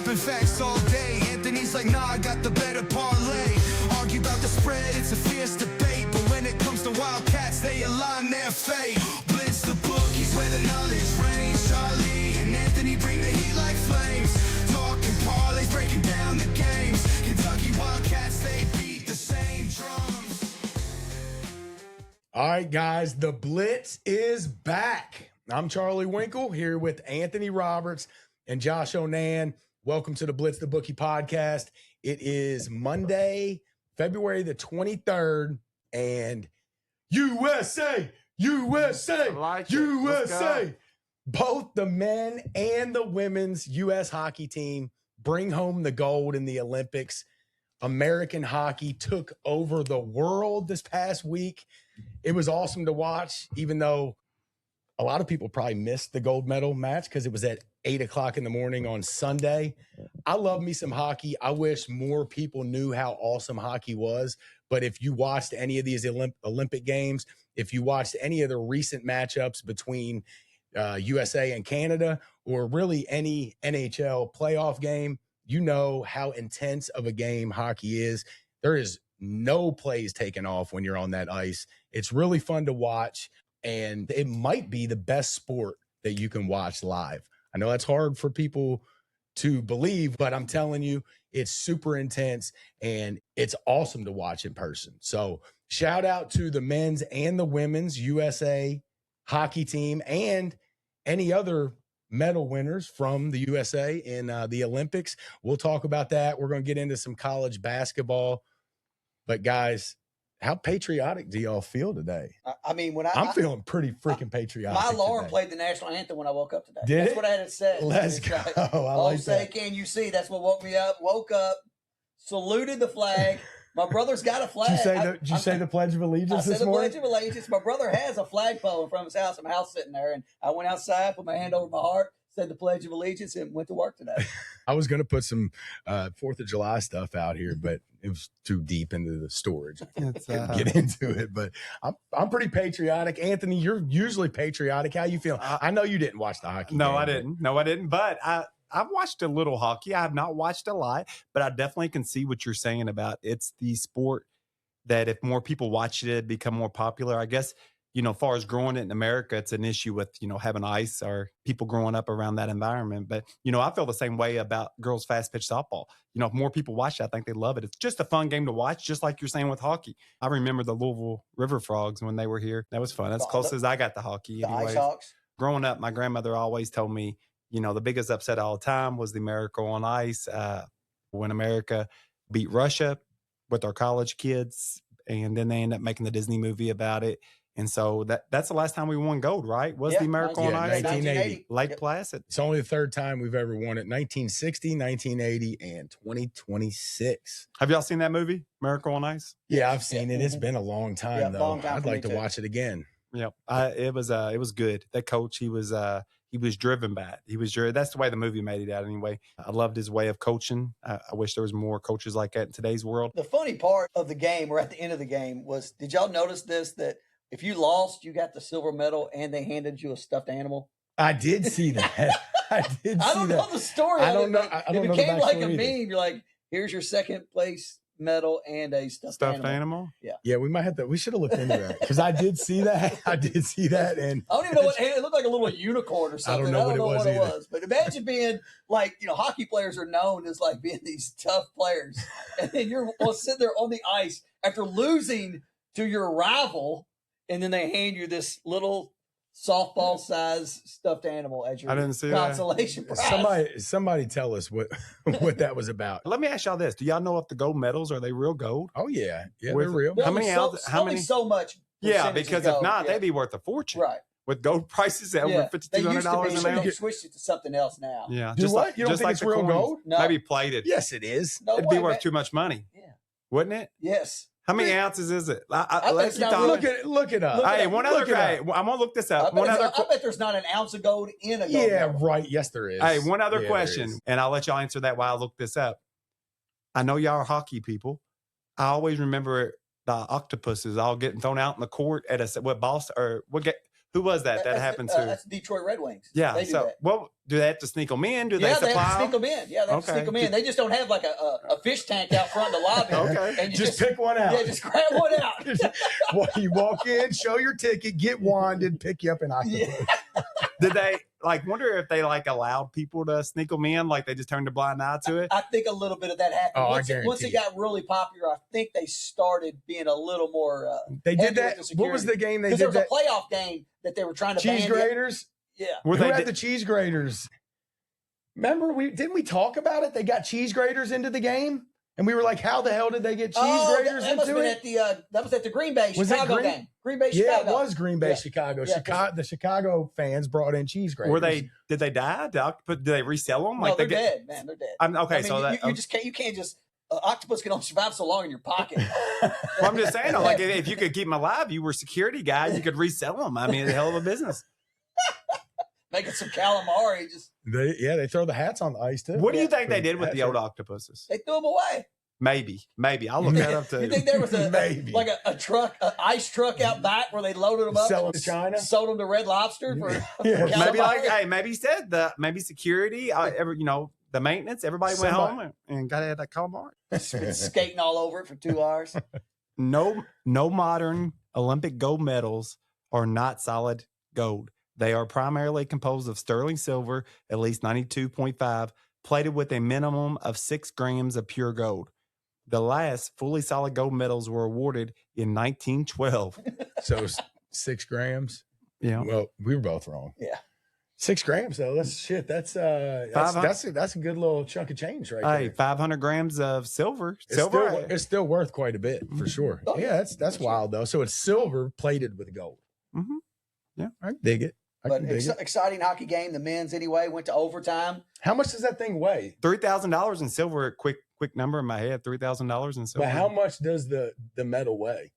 dropping facts all day. Anthony's like, nah, I got the better parlay. Argue about the spread, it's a fierce debate. But when it comes to Wildcats, they align their fate. Blitz the bookies where the knowledge reigns. Charlie and Anthony bring the heat like flames. Talking parlays, breaking down the games. Kentucky Wildcats, they beat the same drums. All right, guys, the Blitz is back. I'm Charlie Winkle here with Anthony Roberts and Josh Onan. Welcome to the Blitz the Bookie podcast. It is Monday, February the 23rd, and USA, USA, like USA. Both the men and the women's U.S. hockey team bring home the gold in the Olympics. American hockey took over the world this past week. It was awesome to watch, even though a lot of people probably missed the gold medal match because it was at 8 o'clock in the morning on Sunday. I love me some hockey. I wish more people knew how awesome hockey was. But if you watched any of these Olympic games, if you watched any of the recent matchups between USA and Canada, or really any NHL playoff game, you know how intense of a game hockey is. There is no plays taken off when you're on that ice. It's really fun to watch, and it might be the best sport that you can watch live. I know that's hard for people to believe, but I'm telling you, it's super intense, and it's awesome to watch in person. So shout out to the men's and the women's USA hockey team and any other medal winners from the USA in the Olympics. We'll talk about that. We're going to get into some college basketball. But guys, how patriotic do y'all feel today? I mean, I'm feeling pretty freaking patriotic. My alarm today. played the national anthem when I woke up today. Did That's it? what I had to say. Let's go. Like, I like say, that. can you see? That's what woke me up. Woke up, saluted the flag. My brother's got a flag. Did you say the Pledge of Allegiance this I said the morning? Pledge of Allegiance. My brother has a flagpole in front of his house. My house sitting there, and I went outside, put my hand over my heart, said the Pledge of Allegiance, and went to work today. I was going to put some 4th of July stuff out here, but it was too deep into the storage. I couldn't get into it, but I'm pretty patriotic. Anthony, you're usually patriotic. How you feeling? I know you didn't watch the hockey game. No, I didn't. But I've watched a little hockey. I have not watched a lot, but I definitely can see what you're saying about it's the sport that if more people watch it, it'd become more popular. I guess, as far as growing it in America, it's an issue with, having ice or people growing up around that environment. But, I feel the same way about girls fast pitch softball. If more people watch it, I think they love it. It's just a fun game to watch, just like you're saying with hockey. I remember the Louisville River Frogs when they were here. That was fun. That's close as I got to hockey. The Ice Hawks. Growing up, my grandmother always told me, the biggest upset all the time was the Miracle on Ice when America beat Russia with our college kids. And then they end up making the Disney movie about it. And so that's the last time we won gold, right? Was the Miracle on Ice? 1980. Lake Placid. It's only the third time we've ever won it. 1960, 1980, and 2026. Have y'all seen that movie, Miracle on Ice? Yeah, I've seen it. It's been a long time, though. Long time I'd like to watch it again. Yep. It was good. That coach, he was driven by it. That's the way the movie made it out anyway. I loved his way of coaching. I wish there was more coaches like that in today's world. The funny part of the game, or at the end of the game, was, did y'all notice this, that if you lost, you got the silver medal and they handed you a stuffed animal? I did see that. I don't know the story. I don't know. It became like a meme. You're like, here's your second place medal and a stuffed animal. Yeah, we might have to. We should have looked into that because I did see that. And I don't even know what it looked like. A little unicorn or something. I don't know what it was. But imagine being like, hockey players are known as like being these tough players, and then you're sitting there on the ice after losing to your rival, and then they hand you this little softball size stuffed animal as your consolation prize. Somebody tell us what that was about. Let me ask y'all this. Do y'all know if the gold medals, are they real gold? Oh yeah. Yeah, they're real. How many ounces? How many? So much. Yeah, because if not, they'd be worth a fortune. Right. With gold prices at over $5,200 an ounce. They switched it to something else now. Yeah. You don't think it's real gold? No. Maybe plated. Yes, it is. It'd be worth too much money. Yeah. Wouldn't it? Yes. How many ounces is it? Look it up. Hey, one other guy. I'm gonna look this up. I bet there's not an ounce of gold in a gold. Yeah, right. Yes, there is. Hey, one other question, and I'll let y'all answer that while I look this up. I know y'all are hockey people. I always remember the octopuses all getting thrown out in the court at Boston or Who was that happened to? That's Detroit Red Wings. Yeah. They do So, that. well, do they have to sneak them in? Do they Yeah, supply they have to sneak them? them in. Yeah, they have to sneak them in. They just don't have like a fish tank out front of the lobby. Okay. And you Just pick one out. Yeah, just grab one out. Well, you walk in, show your ticket, get wanded, pick you up an octopus. Yeah. Did they wonder if they allowed people to sneak them in? Like they just turned a blind eye to it? I think a little bit of that happened. Oh, Once it got really popular, I think they started being a little more. They did heavy that. with the What was the game they Because did there was that? a playoff game that they were trying to Cheese ban. graters? Yeah. Were Who they had the cheese graters? Remember, didn't we talk about it? They got cheese graters into the game, and we were like, "How the hell did they get cheese graters that must have into been it?" at the that was at the Green Bay Was it Chicago Green- game. Green Bay Yeah, Chicago. it was Green Bay, Yeah. Chicago. Yeah, The Chicago fans brought in cheese graters. Did they die? Did they resell them? No, they're dead, man. They're dead. Okay, I mean, so that you just can't. You can't just. Octopus can only survive so long in your pocket. well, I'm just saying, like if you could keep them alive, you were a security guy, you could resell them. I mean, it's a hell of a business. Making some calamari, just They throw the hats on the ice too. What do you Yeah. think they did with the old octopuses? they threw them away. Maybe. I'll look that up too. You think there was Maybe. a truck, an ice truck out back where they loaded them up, Sell 'em and to China? sold them to Red Lobster for Yeah. Maybe calamari? maybe he said maybe security, the maintenance. Everybody went home and got that calamari. Been skating all over it for 2 hours. No modern Olympic gold medals are not solid gold. They are primarily composed of sterling silver, at least 92.5, plated with a minimum of 6 grams of pure gold. The last fully solid gold medals were awarded in 1912. So 6 grams. Yeah. Well, we were both wrong. Yeah. 6 grams though. That's a good little chunk of change right Hey, there. 500 grams of silver. It's still worth quite a bit for sure. Oh, Yeah, that's wild though. So it's silver plated with gold. Mhm. Yeah. I can dig it. But exciting hockey game. The men's anyway went to overtime. How much does that thing weigh? $3,000 in silver. Quick number in my head. $3,000 in silver. But how much does the metal weigh?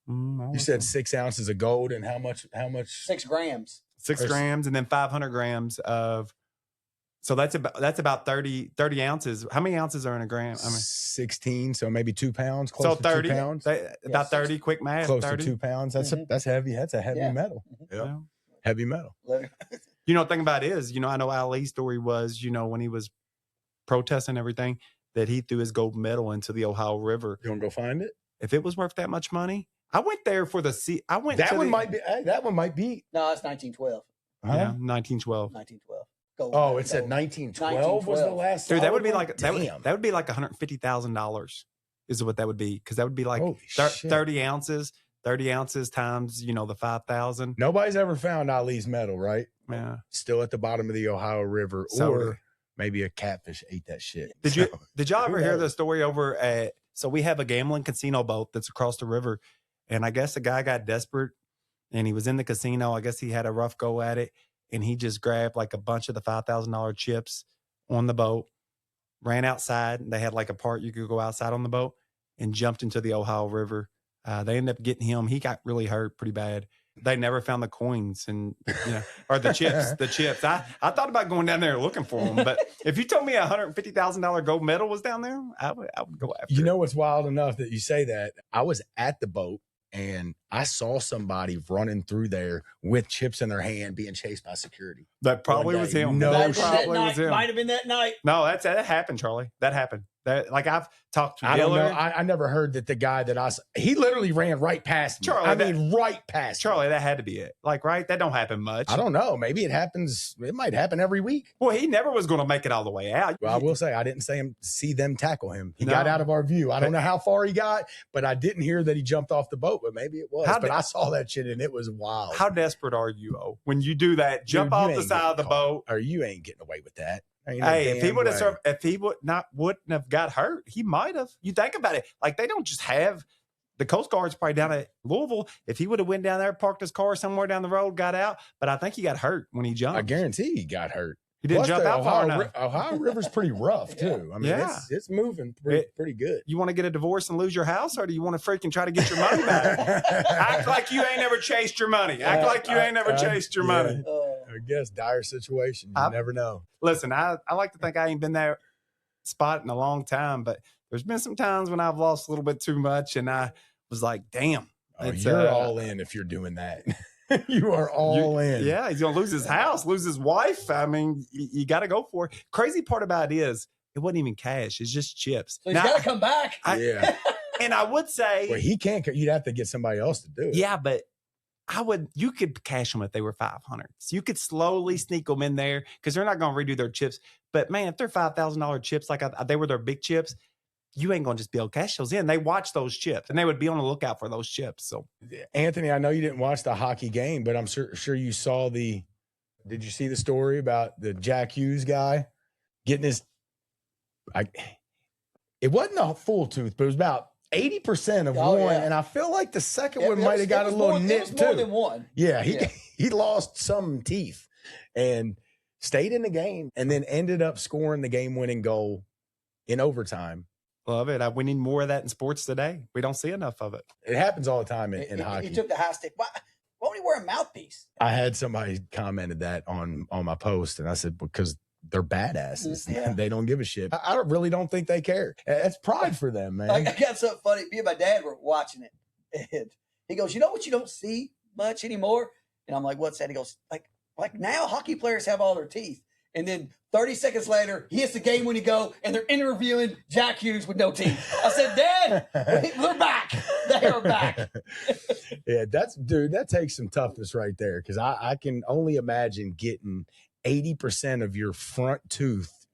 You said 6 ounces of gold, and how much? 6 grams. 6 grams, and then 500 grams of. So that's about 30 ounces. How many ounces are in a gram? I mean, 16, so maybe 2 pounds. so Close to 30 2 pounds. about 30. Quick math. Close 30. to 2 pounds. That's Mhm. that's heavy. That's a heavy Yeah. metal. Yeah. Heavy metal. The thing about it is, I know Ali's story was, when he was protesting and everything, that he threw his gold medal into the Ohio River. You want to go find it? If it was worth that much money, I went there for the sea. I went. That to one the, might be. Hey, that one might be. No, it's 1912. Huh? Yeah, 1912. 1912. Gold Oh, medal, it said gold. 1912 was the last. Dude, that would solid be one? like Damn. that would be like $150,000 is what that would be, because that would be like Holy shit. 30 ounces. 30 ounces times the 5,000. Nobody's ever found Ali's medal, right? Yeah. Still at the bottom of the Ohio River, So- or maybe a catfish ate that shit. Did y'all who ever hear knows? the story over at? So we have a gambling casino boat that's across the river, and I guess the guy got desperate, and he was in the casino. I guess he had a rough go at it, and he just grabbed like a bunch of the $5,000 chips on the boat, ran outside. They had like a part you could go outside on the boat, and jumped into the Ohio River. They ended up getting him. He got really hurt pretty bad. They never found the coins or the chips. The chips. I thought about going down there looking for them, but if you told me a $150,000 gold medal was down there, I would go after it. You know what's wild enough that you say that? I was at the boat and I saw somebody running through there with chips in their hand being chased by security. That probably one was day. him. No That shit. probably was him. Might have been that night. No, that happened, Charlie. That happened. I've talked to I don't know. Dillard. I never heard that the guy that he literally ran right past me. Charlie, right past Charlie, me. that had to be it. Right? That don't happen much. I don't know. Maybe it happens. It might happen every week. Well, he never was going to make it all the way out. Well, I will say I didn't see them tackle him. He No. got out of our view. I don't know how far he got, but I didn't hear that he jumped off the boat, but maybe it was. But I saw that shit and it was wild. How desperate are you, when you do that? Jump Dude, you off the ain't side of the getting boat. Or you ain't getting away with that. Ain't no Hey, if he damn would have way. if he wouldn't have got hurt, he might have. You think about it, like they don't just have the Coast Guard's probably down at Louisville. If he would have went down there, parked his car somewhere down the road, got out, but I think he got hurt when he jumped. I guarantee he got hurt. He didn't Plus, jump the out far Ohio, enough. Ohio River's pretty rough too. I mean, Yeah. it's moving pretty good. You want to get a divorce and lose your house, or do you want to freaking try to get your money back? Act like you ain't never chased your money. Act like you ain't never chased your money. I guess dire situation. You never know. Listen, I like to think I ain't been that spot in a long time, but there's been some times when I've lost a little bit too much, and I was like, damn. Oh, It's, you're all in if you're doing that. You are all in. Yeah, he's gonna lose his house, lose his wife. I mean, you got to go for it. Crazy part about it is it wasn't even cash; it's just chips. So he's got to come back. Yeah. And I would say, Well, he can't. You'd have to get somebody else to do it. yeah, but you could cash them if they were 500. So you could slowly sneak them in there because they're not going to redo their chips. But man, if they're $5,000 chips, like they were their big chips, you ain't going to just be able to cash those in. They watch those chips and they would be on the lookout for those chips. So Anthony, I know you didn't watch the hockey game, but I'm sure you saw did you see the story about the Jack Hughes guy getting it wasn't a full tooth, but it was about 80% of one. Yeah. And I feel like the second one might have got a little nip It was more too. than one. Yeah, he lost some teeth and stayed in the game and then ended up scoring the game-winning goal in overtime. love it. We need more of that in sports today. We don't see enough of it. It happens all the time in hockey. He took the high stick. Why would he wear a mouthpiece? I had somebody commented that on my post, and I said, because they're badasses. Yeah. They don't give a shit. I really don't think they care. That's pride for them, man. I got something funny. Me and my dad were watching it, and he goes, "You know what? You don't see much anymore." And I'm like, "What's that?" He goes, "Like now, hockey players have all their teeth." And then 30 seconds later, he hits the game-winning goal, and they're interviewing Jack Hughes with no teeth. I said, "Dad, they're back. They are back." Yeah, that takes some toughness right there, because I can only imagine getting 80% of your front tooth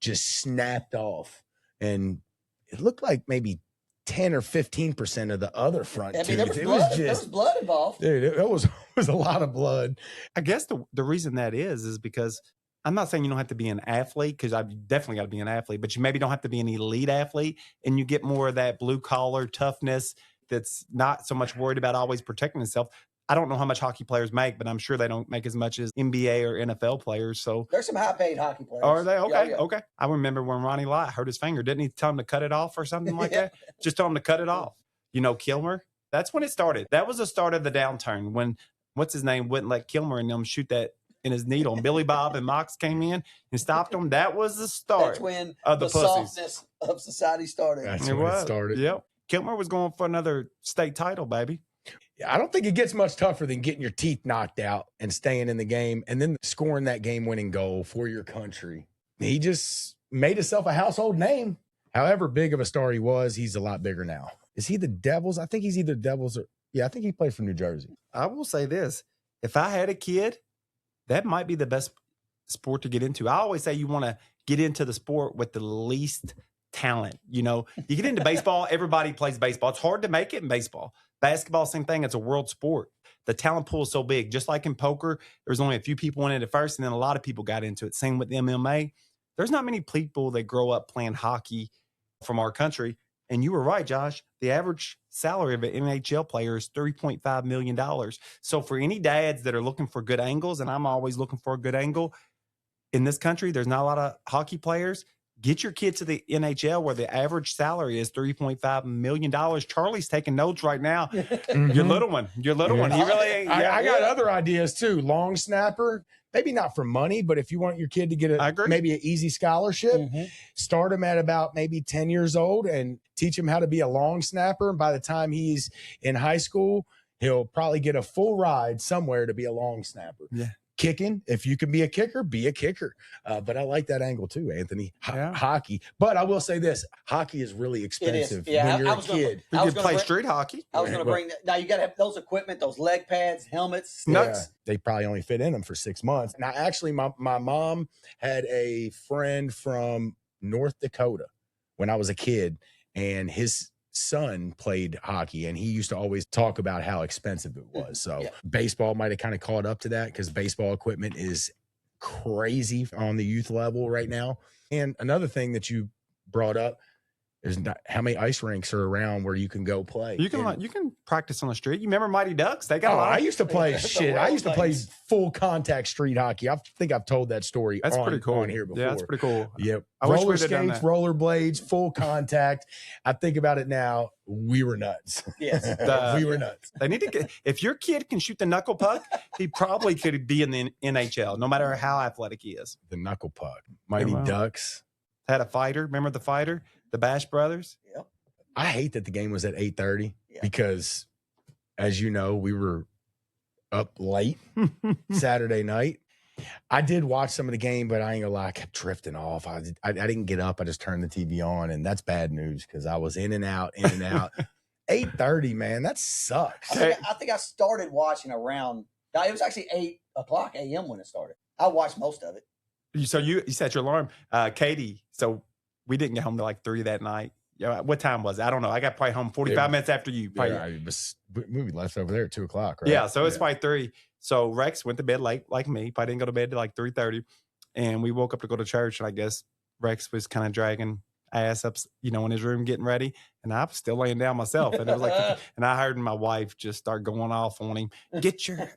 just snapped off, and it looked like maybe 10 or 15% of the other front tooth. There was blood involved. Dude, it was a lot of blood. I guess the reason that is because I'm not saying you don't have to be an athlete, because I've definitely got to be an athlete, but you maybe don't have to be an elite athlete, and you get more of that blue collar toughness that's not so much worried about always protecting itself. I don't know how much hockey players make, but I'm sure they don't make as much as NBA or NFL players. So there's some high-paid hockey players. are they? Okay, Yeah. okay. I remember when Ronnie Lott hurt his finger. Didn't he tell him to cut it off or something like that? Just told him to cut it off. You know, Kilmer, that's when it started. That was the start of the downturn when, what's his name, wouldn't let Kilmer and them shoot that in his needle. And Billy Bob and Mox came in and stopped him. That was the start. That's when of the pussies. softness of society started. That's It when was. it started. Yep. Kilmer was going for another state title, baby. I don't think it gets much tougher than getting your teeth knocked out and staying in the game and then scoring that game-winning goal for your country. He just made himself a household name. However big of a star he was, he's a lot bigger now. Is he the Devils? I think he's either Devils or I think he played for New Jersey. I will say this. If I had a kid, that might be the best sport to get into. I always say you want to get into the sport with the least talent. You know, you get into baseball, everybody plays baseball. It's hard to make it in baseball. Basketball, same thing. It's a world sport. The talent pool is so big. Just like in poker, there's only a few people in it at first, and then a lot of people got into it. Same with MMA. There's not many people that grow up playing hockey from our country. And you were right, Josh. The average salary of an NHL player is $3.5 million. So for any dads that are looking for good angles, and I'm always looking for a good angle, in this country, there's not a lot of hockey players. Get your kid to the NHL where the average salary is $3.5 million. Charlie's taking notes right now. Your little one. He really ain't. I got other ideas too. Long snapper, maybe not for money, but if you want your kid to get maybe an easy scholarship, start him at about maybe 10 years old and teach him how to be a long snapper. And by the time he's in high school, he'll probably get a full ride somewhere to be a long snapper. Yeah. Kicking, if you can be a kicker, be a kicker. But I like that angle too, Anthony. Hockey. But I will say this, hockey is really expensive when you're a kid. You could play street hockey. I was going to bring that. Now you got to have those equipment, those leg pads, helmets, sticks. Yeah, they probably only fit in them for 6 months. Now, actually, my mom had a friend from North Dakota when I was a kid, and his son played hockey, and he used to always talk about how expensive it was. So baseball might have kind of caught up to that, because baseball equipment is crazy on the youth level right now. And another thing that you brought up is not how many ice rinks are around where you can go play. You can practice on the street. You remember Mighty Ducks? They got a lot. I used to play I used to play full contact street hockey. I think I've told that story. That's pretty cool on here before. Yeah, that's pretty cool. Yep. I wish Roller we'd have done skates, that. rollerblades, full contact. I think about it now. We were nuts. Yes. We were nuts. They need to get, if your kid can shoot the knuckle puck, he probably could be in the NHL, no matter how athletic he is. The knuckle puck. Mighty wow. Ducks. Had a fighter. Remember the fighter? The Bash Brothers? Yep. I hate that the game was at 8:30 because, as you know, we were up late Saturday night. I did watch some of the game, but I ain't gonna lie, I kept drifting off. I didn't get up. I just turned the TV on, and that's bad news because I was in and out. 8:30, man, that sucks. I think I started watching around. It was actually 8:00 a.m. when it started. I watched most of it. So you set your alarm, Katie. So we didn't get home till like 3 that night. Yeah, what time was it? I don't know. I got probably home 45 minutes after you. We left over there at 2:00, right? Yeah, so it's probably 3. So Rex went to bed late, like me. Probably didn't go to bed till like 3:30, and we woke up to go to church. And I guess Rex was kind of dragging ass up, in his room getting ready, and I was still laying down myself. And it was like, and I heard my wife just start going off on him. Get your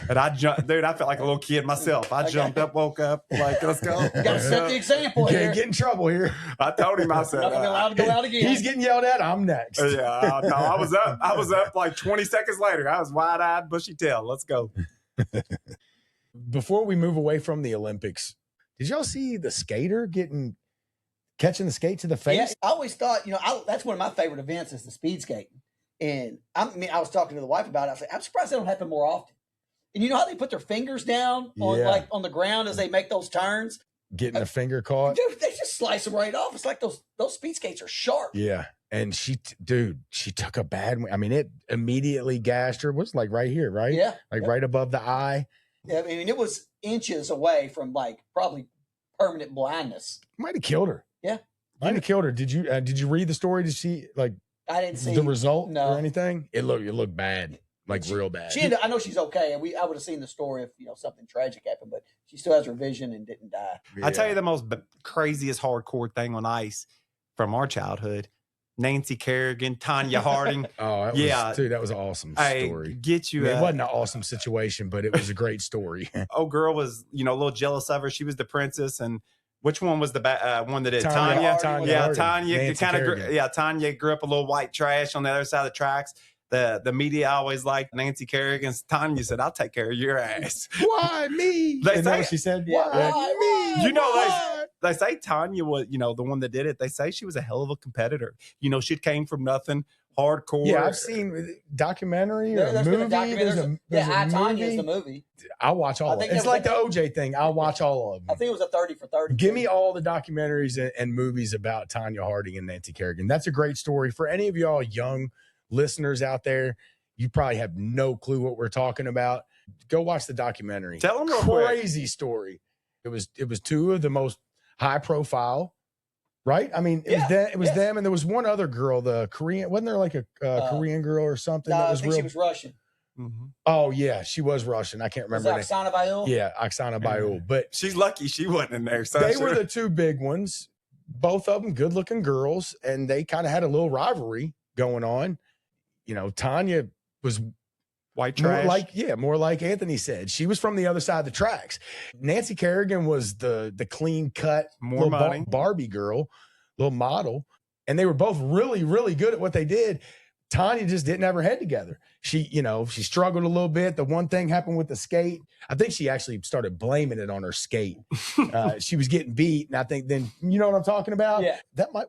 And I jumped, dude. I felt like a little kid myself. I jumped up, woke up, like, let's go. You got to set the example Can't here. get in trouble here. I told him, I said, Not allowed to go out again. He's getting yelled at. I'm next. Yeah, no, I was up. I was up like 20 seconds later. I was wide-eyed, bushy tail. Let's go. Before we move away from the Olympics, did y'all see the skater catching the skate to the face? Yeah, I always thought, that's one of my favorite events is the speed skating. And I was talking to the wife about it. I was like, I'm surprised that don't happen more often. And you know how they put their fingers down on the ground as they make those turns? Getting their finger caught. Dude, they just slice them right off. It's like those speed skates are sharp. Yeah. And she took a bad one. I mean, it immediately gashed her. It was like right here, right? Yeah. Right above the eye. Yeah, I mean, it was inches away from like probably permanent blindness. Might have killed her. Yeah. Might have killed her. Did you read the story to see like I didn't see the result no. or anything? It looked bad. Like real bad. I know she's okay, and I would have seen the story if something tragic happened, but she still has her vision and didn't die. Yeah. I tell you the most craziest hardcore thing on ice from our childhood: Nancy Kerrigan, Tanya Harding. That was an awesome story. Get you. It wasn't an awesome situation, but it was a great story. Girl was a little jealous of her. She was the princess, and which one was the one that did Tanya? Tanya. Tanya Tanya grew up a little white trash on the other side of the tracks. The media always liked Nancy Kerrigan. Tanya said, "I'll take care of your ass." Why me? They say, what she said. Why me? They say Tanya was, the one that did it. They say she was a hell of a competitor. She came from nothing, hardcore. Yeah, I've seen documentary or there's movie. Been a documentary. There's a Tanya is movie. the movie. I'll watch all of it. It's like the OJ thing. I'll watch all of them. I think it was a 30 for 30. Give me all the documentaries and movies about Tanya Harding and Nancy Kerrigan. That's a great story. For any of y'all young listeners out there, you probably have no clue what we're talking about. Go watch the documentary. Tell them real quick. Crazy story. It was two of the most high profile, right? I mean, it was them, and there was one other girl, the Korean. Wasn't there like a Korean girl or something? No, that was I think she was Russian. Mm-hmm. Oh yeah, she was Russian. I can't remember. Was Oksana Bayul? Yeah, Oksana Bayul. But she's lucky she wasn't in there. So they were the two big ones. Both of them good-looking girls, and they kind of had a little rivalry going on. Tanya was white trash. More like Anthony said. She was from the other side of the tracks. Nancy Kerrigan was the clean cut, more money Barbie girl, little model, and they were both really, really good at what they did. Tanya just didn't have her head together. She struggled a little bit. The one thing happened with the skate. I think she actually started blaming it on her skate. She was getting beat, and I think then you know what I'm talking about. Yeah,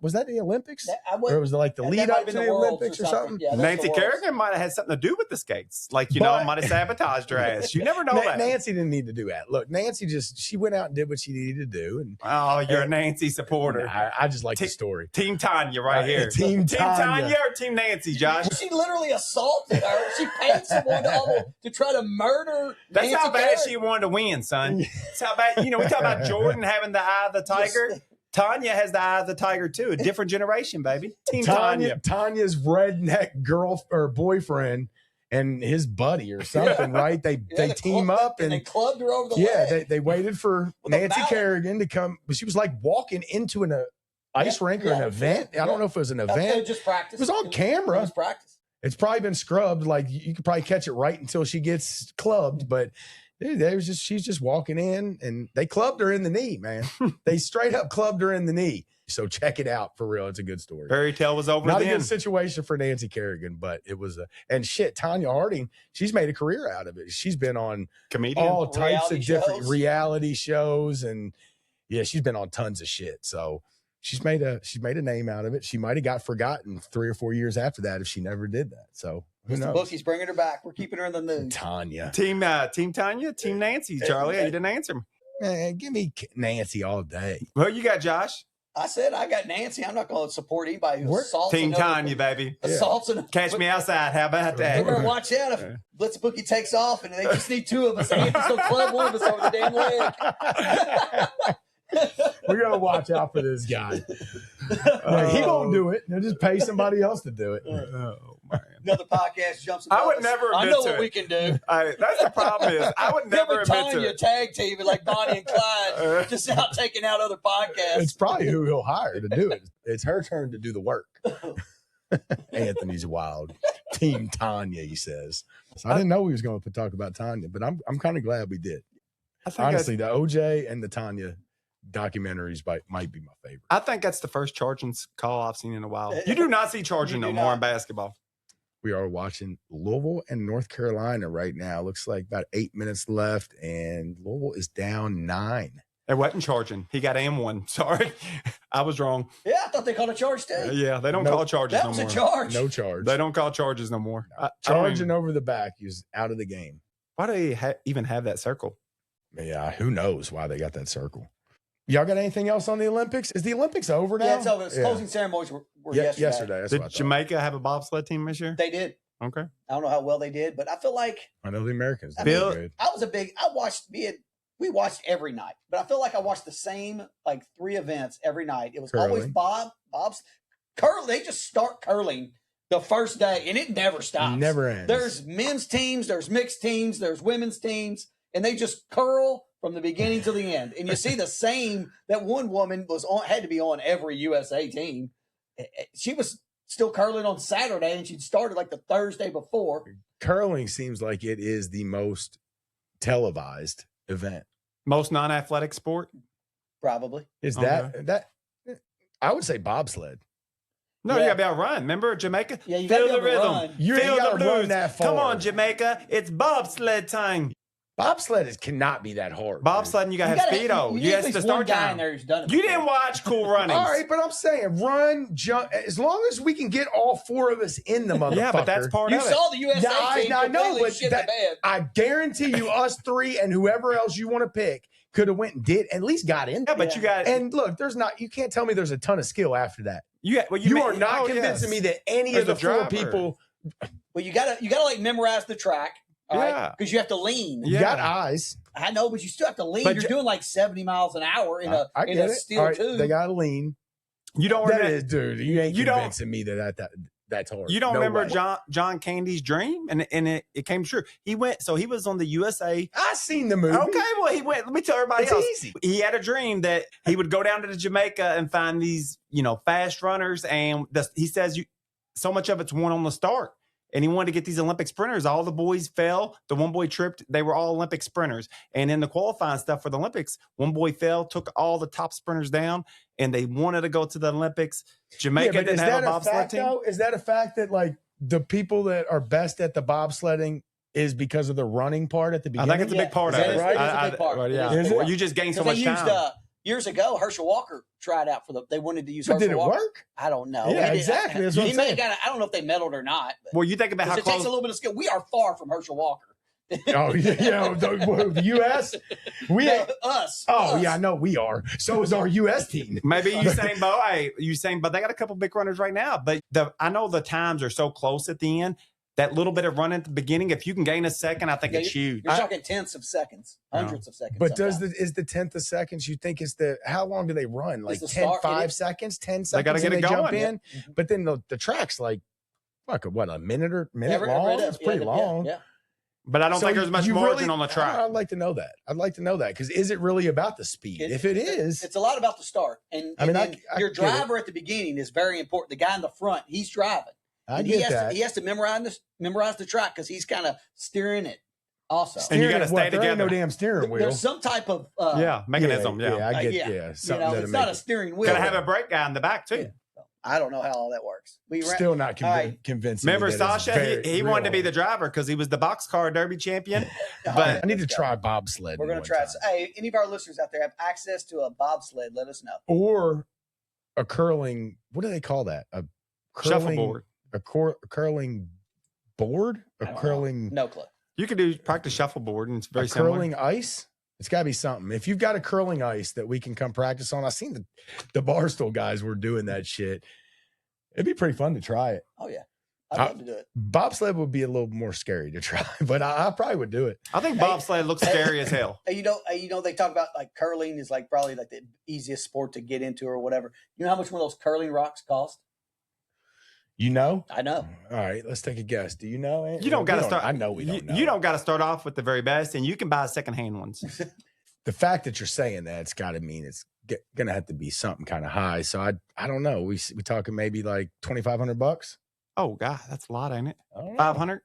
was that the Olympics, or was it like the lead up to the Olympics or something? Yeah, Nancy Kerrigan might have had something to do with the skates. Like might have sabotaged her ass. You never know that. Nancy didn't need to do that. Look, Nancy she went out and did what she needed to do. And you're a Nancy supporter. I just like the story. Team Tanya right here. Team Tanya or Team Nancy, Josh? She literally assaulted her. She paid someone to try to murder. That's Nancy how bad Kerrigan. she wanted to win, son. That's how bad. We talk about Jordan having the eye of the tiger. Tanya has the eye of the tiger too. A different generation, baby. Team Tanya. Tanya's redneck girl or boyfriend and his buddy or something, right? They team up and they clubbed her over the leg. They waited for Nancy Kerrigan to come. But she was like walking into an ice rink or an event. I don't know if it was an event. It was just practice. It was on camera. It was practice. It's probably been scrubbed. Like you could probably catch it right until she gets clubbed. But dude, she's just walking in, and they clubbed her in the knee, man. They straight up clubbed her in the knee. So check it out for real. It's a good story. Fairy tale was over. Not a good situation for Nancy Kerrigan, but it was Tanya Harding, she's made a career out of it. She's been on all types of different reality shows, and she's been on tons of shit. So she's made a name out of it. She might have got forgotten 3 or 4 years after that if she never did that. So Who The knows? bookie's bringing her back. We're keeping her in the news. Tanya. Team Tanya, Team Nancy, Charlie. You didn't answer me. Man, give me Nancy all day. Well, you got Josh. I said I got Nancy. I'm not going to support anybody who We're- assaults Team another- Tanya, baby. assaults another. Catch me outside. How about that? We're gonna watch out if Blitz Bookie takes off and they just need two of us. They just don't club one of us over the damn leg. We're gonna watch out for this guy. Like, he won't do it. They'll just pay somebody else to do it. Oh man. Another podcast jumps. I would above us. never I admit know to what it. we can do. That's the problem is I would never Never admit to Tanya it. tag team like Bonnie and Clyde, just out taking out other podcasts. It's probably who he'll hire to do it. It's her turn to do the work. Anthony's wild. Team Tanya, he says. So I didn't know we was going to talk about Tanya, but I'm kind of glad we did. I think Honestly, the OJ and the Tanya documentaries might be my favorite. I think that's the first charging call I've seen in a while. You do not see charging You no do more not. in basketball. We are watching Louisville and North Carolina right now. Looks like about 8 minutes left, and Louisville is down 9. It wasn't charging. He got M1. Sorry. I was wrong. Yeah, I thought they called a charge too. Yeah, they don't Nope. call charges That no was more. a charge. No charge. They don't call charges no more. I don't Charging even- over the back is out of the game. Why do they even have that circle? Yeah, who knows why they got that circle. Y'all got anything else on the Olympics? Is the Olympics over now? Yeah, it's over. The closing ceremonies were yesterday. yesterday. That's what I Did thought. Jamaica have a bobsled team this year? They did. Okay. I don't know how well they did, but I feel like I know the Americans. I did Bill- good. we watched every night, but I feel like I watched the same like 3 events every night. It was Curling. always Bob's curl. They just start curling the first day, and it never stops. Never ends. There's men's teams, there's mixed teams, there's women's teams, and they just curl from the beginning to the end. And you see the same. That one woman had to be on every USA team. She was still curling on Saturday, and she'd started like the Thursday before. Curling seems like it is the most televised event. Most non-athletic sport? Probably. Is Okay. that I would say bobsled. No, Yeah. you gotta be able to run. Remember Jamaica? Yeah, you Feel gotta the be able to rhythm. run. You Feel gotta the run blues. that Come far. on, Jamaica. It's bobsled time. Bobsled cannot be that hard. Bobsledding, you gotta have speedo. You You need at has to least one start guy in time. there who's done it. You before. didn't watch Cool Runnings. All right, but I'm saying run, jump. As long as we can get all 4 of us in the motherfucker. Yeah, but that's part You of it. saw the USA team I know, completely but shit the bed. I guarantee you, us 3 and whoever else you want to pick could have went and did at least got in. Yeah, but Yeah. you got And look, you can't tell me there's a ton of skill after that. you You are not convincing me that any There's of the a 4 driver. people Well, you gotta like memorize the track, all right? Yeah. Because you have to lean. Yeah. got eyes. I know, but you still have to lean. But You're ju- doing like 70 miles an hour in I a get it. steel All right, tube. they got to lean. You don't That remember, is, dude. You ain't You don't- convincing me that's hard. you don't No remember way. John Candy's dream? And it came true. He was on the USA. I seen the movie. Okay, well, he went. Let me tell everybody It's else. easy. He had a dream that he would go down to Jamaica and find these, fast runners. And he says so much of it's won on the start. And he wanted to get these Olympic sprinters. All the boys fell. The one boy tripped. They were all Olympic sprinters. And in the qualifying stuff for the Olympics, one boy fell, took all the top sprinters down, and they wanted to go to the Olympics. Jamaica but didn't is have that a bobsled fact, team. though? Is that a fact that like the people that are best at the bobsledding is because of the running part at the I beginning? think it's a big part Is of that it. right? It is a big part. Well, It yeah. is. Well, you just gain so Because much they used time. years ago, Herschel Walker tried out they wanted to use But Herschel did it Walker. work? I don't know. Yeah, He did- exactly. That's what he I'm may saying. have I don't know if they medaled or not. But Well, you think about how it takes close. a little bit of skill. We are far from Herschel Walker. Oh, the U.S. We No, ain't. us. Oh, us. yeah, I know we are. So is our U.S. team. Maybe Usain Bolt, they got a couple big runners right now. But I know the times are so close at the end. That little bit of run at the beginning, if you can gain a second, I think Yeah, it's huge. You're talking tenths of seconds, hundreds of seconds. But sometimes. is the 10th of seconds? You think is how long do they run? Like the 10, start- 5 seconds, 10 seconds. They gotta get and it jump going. in. But then the track's like, what, a minute Every- long? yeah, It's pretty yeah, long. Yeah. But I don't So think there's much you margin really- on the track. I'd like to know that. Because is it really about the speed? If it is, It's a lot about the start. And, I mean, then I your get it. driver at the beginning is very important. The guy in the front, he's driving. I And get that. he has to memorize the track because he's kind of steering it also. And you Steering gotta it, what? stay There ain't no together. damn steering wheel. There's some type of Mechanism. Yeah. I get. yeah. Yeah, you something know, that'll it's make not a it- steering wheel. Gotta have a brake guy in the back too. I don't know how all that works. Still not All right. convincing. me Remember that it's Sasha? very He wanted to be real. the driver because he was the boxcar derby champion. All But- right, I need to let's go. try bobsled. We're going to try it. Hey, any of our listeners out there have access to a bobsled, let us know. Or a curling. What do they call that? A curling, Shuffleboard. A curling board? I A don't know. curling No clue. You could do practice shuffleboard, and it's very a similar. curling ice? It's got to be something. If you've got a curling ice that we can come practice on, I've seen the Barstool guys were doing that shit. It'd be pretty fun to try it. Oh yeah, I'd love to do it. Bobsled would be a little more scary to try, but I probably would do it. I think bobsled looks scary as hell. You know, they talk about like curling is like probably like the easiest sport to get into or whatever. You know how much one of those curling rocks cost? You know? I know. All right, let's take a guess. Do you know? You don't got to We start. I know we don't know. You don't got to start off with the very best, and you can buy secondhand ones. The fact that you're saying that, it's got to mean it's gonna have to be something kind of high. So I don't know. We talking maybe like $2,500. Oh God, that's a lot, ain't it? I don't know. 500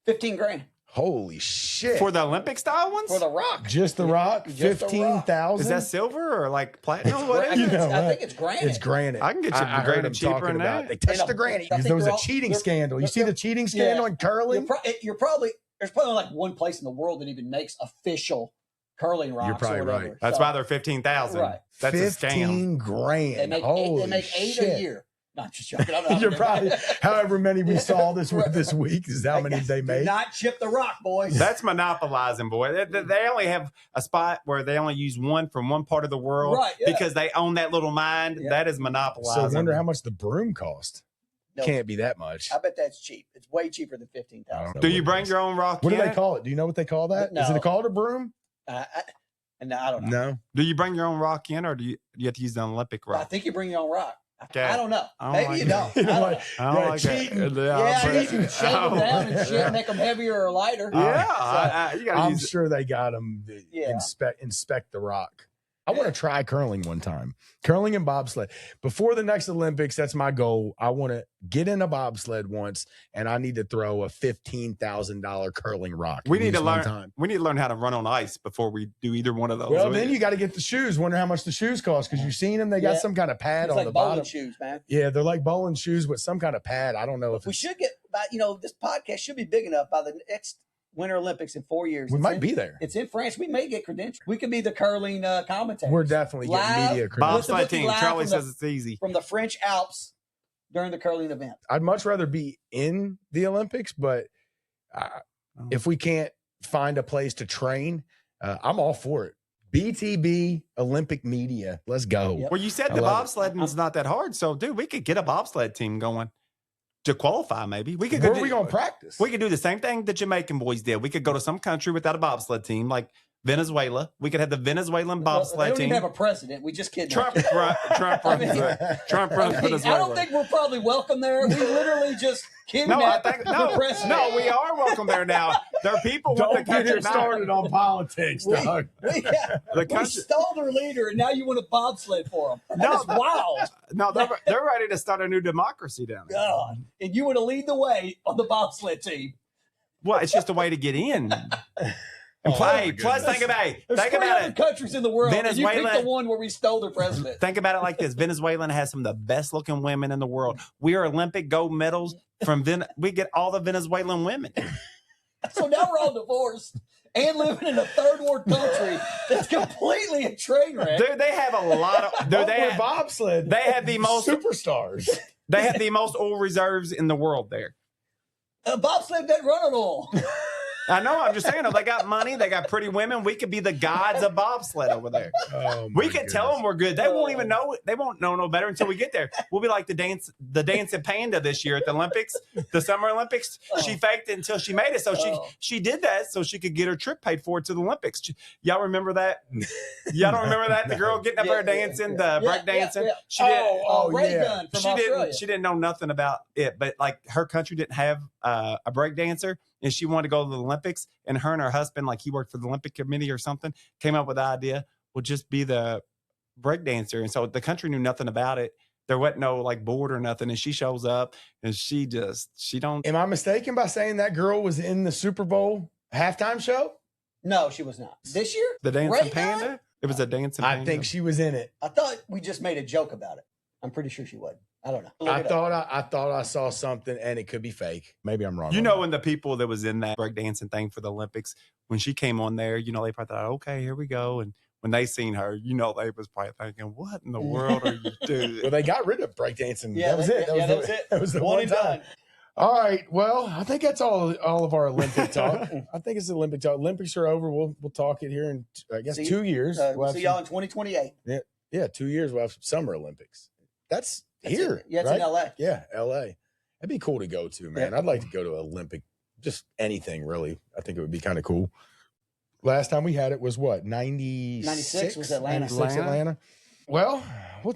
$15,000 Holy shit! for the Olympic style ones. for the rock. Just the rock, Just the rock. 15,000. Is that silver or like platinum? Gra- What is You it? know I what? think it's granite. It's granite. I can get you I heard granite them cheaper talking than about. that. They touched And the granite I because think there was they're a all- cheating they're- scandal. You see the cheating Yeah. scandal in curling? You're probably there's probably like one place in the world that even makes official curling rocks. probably or whatever. right. That's So, why they're 15,000. Right. That's a scam. 15 grand. they make Holy they make 8 shit. a year. No, I'm just joking. I'm You're probably however many we saw this Right. this week is how many they Do made. not chip the rock, boys. That's monopolizing, boy. They only have a spot where they only use one from one part of the world Right, yeah. because they own that little mine. Yeah. That is So monopolizing. I wonder how much the broom cost. No. Can't be that much. I bet that's cheap. It's way cheaper than I 15,000. don't know Do what you it bring is. your own rock? What do in they it? call it? Do you know what they call that? Is No. it called a broom? And I don't know. No. Do you bring your own rock in, or do you have to use the Olympic I rock? think you bring your own rock. Okay. I don't know. I don't Maybe like you it. don't. You know I don't what? know. I don't Yeah, like cheating. that. Yeah, but- you can shave them down and shit, Yeah. make them heavier or lighter. Yeah, you gotta I'm use. sure they got them to Yeah. inspect the rock. I want to try curling one time. Curling and bobsled. Before the next Olympics, that's my goal. I want to get in a bobsled once, and I need to throw a $15,000 curling rock. We at need to least one learn. time. We need to learn how to run on ice before we do either one of those. Well, then you got to get the shoes. Wonder how much the shoes cost because you've seen them. They got Yeah. some kind of pad It's on like the bowling bottom. shoes, man. Yeah, they're like bowling shoes with some kind of pad. I don't know if We it's, should get, this podcast should be big enough by the next Winter Olympics in 4 years. we It's might in- be there. It's in France. We may get credentials. We could be the curling commentators. We're definitely getting Live media credentials. bobsled With the team. live Charlie from the- says it's easy. from the French Alps during the curling event. I'd much rather be in the Olympics, but if we can't find a place to train, I'm all for it. BTB Olympic Media. Let's go. Yep. Well, you said I the love it. bobsledding's not that hard, so dude, we could get a bobsled team going to qualify. Maybe we could. Where go are we going to practice? We could do the same thing the Jamaican boys did. We could go to some country without a bobsled team, like Venezuela. We could have the Venezuelan They bobsled don't team. even have a president. We just kidding. Trump runs I mean- Venezuela. I don't think we're probably welcome there. We literally just No, I kidnapped think the president. no. We are welcome there now. There are people with the Don't get country him started on politics, We- Doug. We The country, stole their leader, and now you want a bobsled for them. No, That is wild. no, they're ready to start a new democracy down there. God. And you want to lead the way on the bobsled team. Well, it's just a way to get in. And Oh, my plus, goodness. think about it. There's Think 300 about it. countries in the world, and you Venezuela- picked the one where we stole their president. Think about it like this: Venezuela has some of the best looking women in the world. We are Olympic gold medals from we get all the Venezuelan women. So now we're all divorced and living in a third world country that's completely a train wreck. Dude, they have a lot of. Dude, We're bobsled. they have the most. superstars. They have the most oil reserves in the world there. Bobsled doesn't run at all. I know. I'm just saying. They got money. They got pretty women. We could be the gods of bobsled over there. Oh, We my could tell goodness. them we're good. They won't even know. They won't know no better until we get there. We'll be like the dancing panda this year at the Olympics, the Summer Olympics. She faked it until she made it. So she did that so she could get her trip paid for to the Olympics. Y'all remember that? Y'all don't remember that? The girl getting up there dancing, the break dancing. She did. Ray yeah. Gun from Australia. She didn't know nothing about it, but like her country didn't have a break dancer, and she wanted to go to the Olympics. And her and her husband, like he worked for the Olympic Committee or something, came up with the idea, will just be the break dancer. And so the country knew nothing about it. There wasn't no like board or nothing. And she shows up and she don't. Am I mistaken by saying that girl was in the Super Bowl halftime show? No, she was not. This year? The dancing Ray Gun? panda? It was a dancing panda. I think she was in it. I thought we just made a joke about it. I'm pretty sure she wasn't. I don't know. Look I it up. thought I saw something, and it could be fake. Maybe I'm wrong. You on know, that. when the people that was in that breakdancing thing for the Olympics, when she came on there, they probably thought, okay, here we go. And when they seen her, they was probably thinking, what in the world are you doing? Well, they got rid of breakdancing. Yeah, that was it. that was it. That was the One one and time. done. All right. Well, I think that's all of our Olympic talk. I think it's Olympic talk. Olympics are over. We'll talk it here in, I guess, 2 years. We'll see y'all in 2028. Yeah, 2 years. We'll have some Summer Olympics. That's here. Yeah, it's right? in LA. Yeah, LA. That'd be cool to go to, man. Yeah. I'd like to go to Olympic, just anything, really. I think it would be kind of cool. Last time we had it was what, 96 was Atlanta. 96 Atlanta. Well,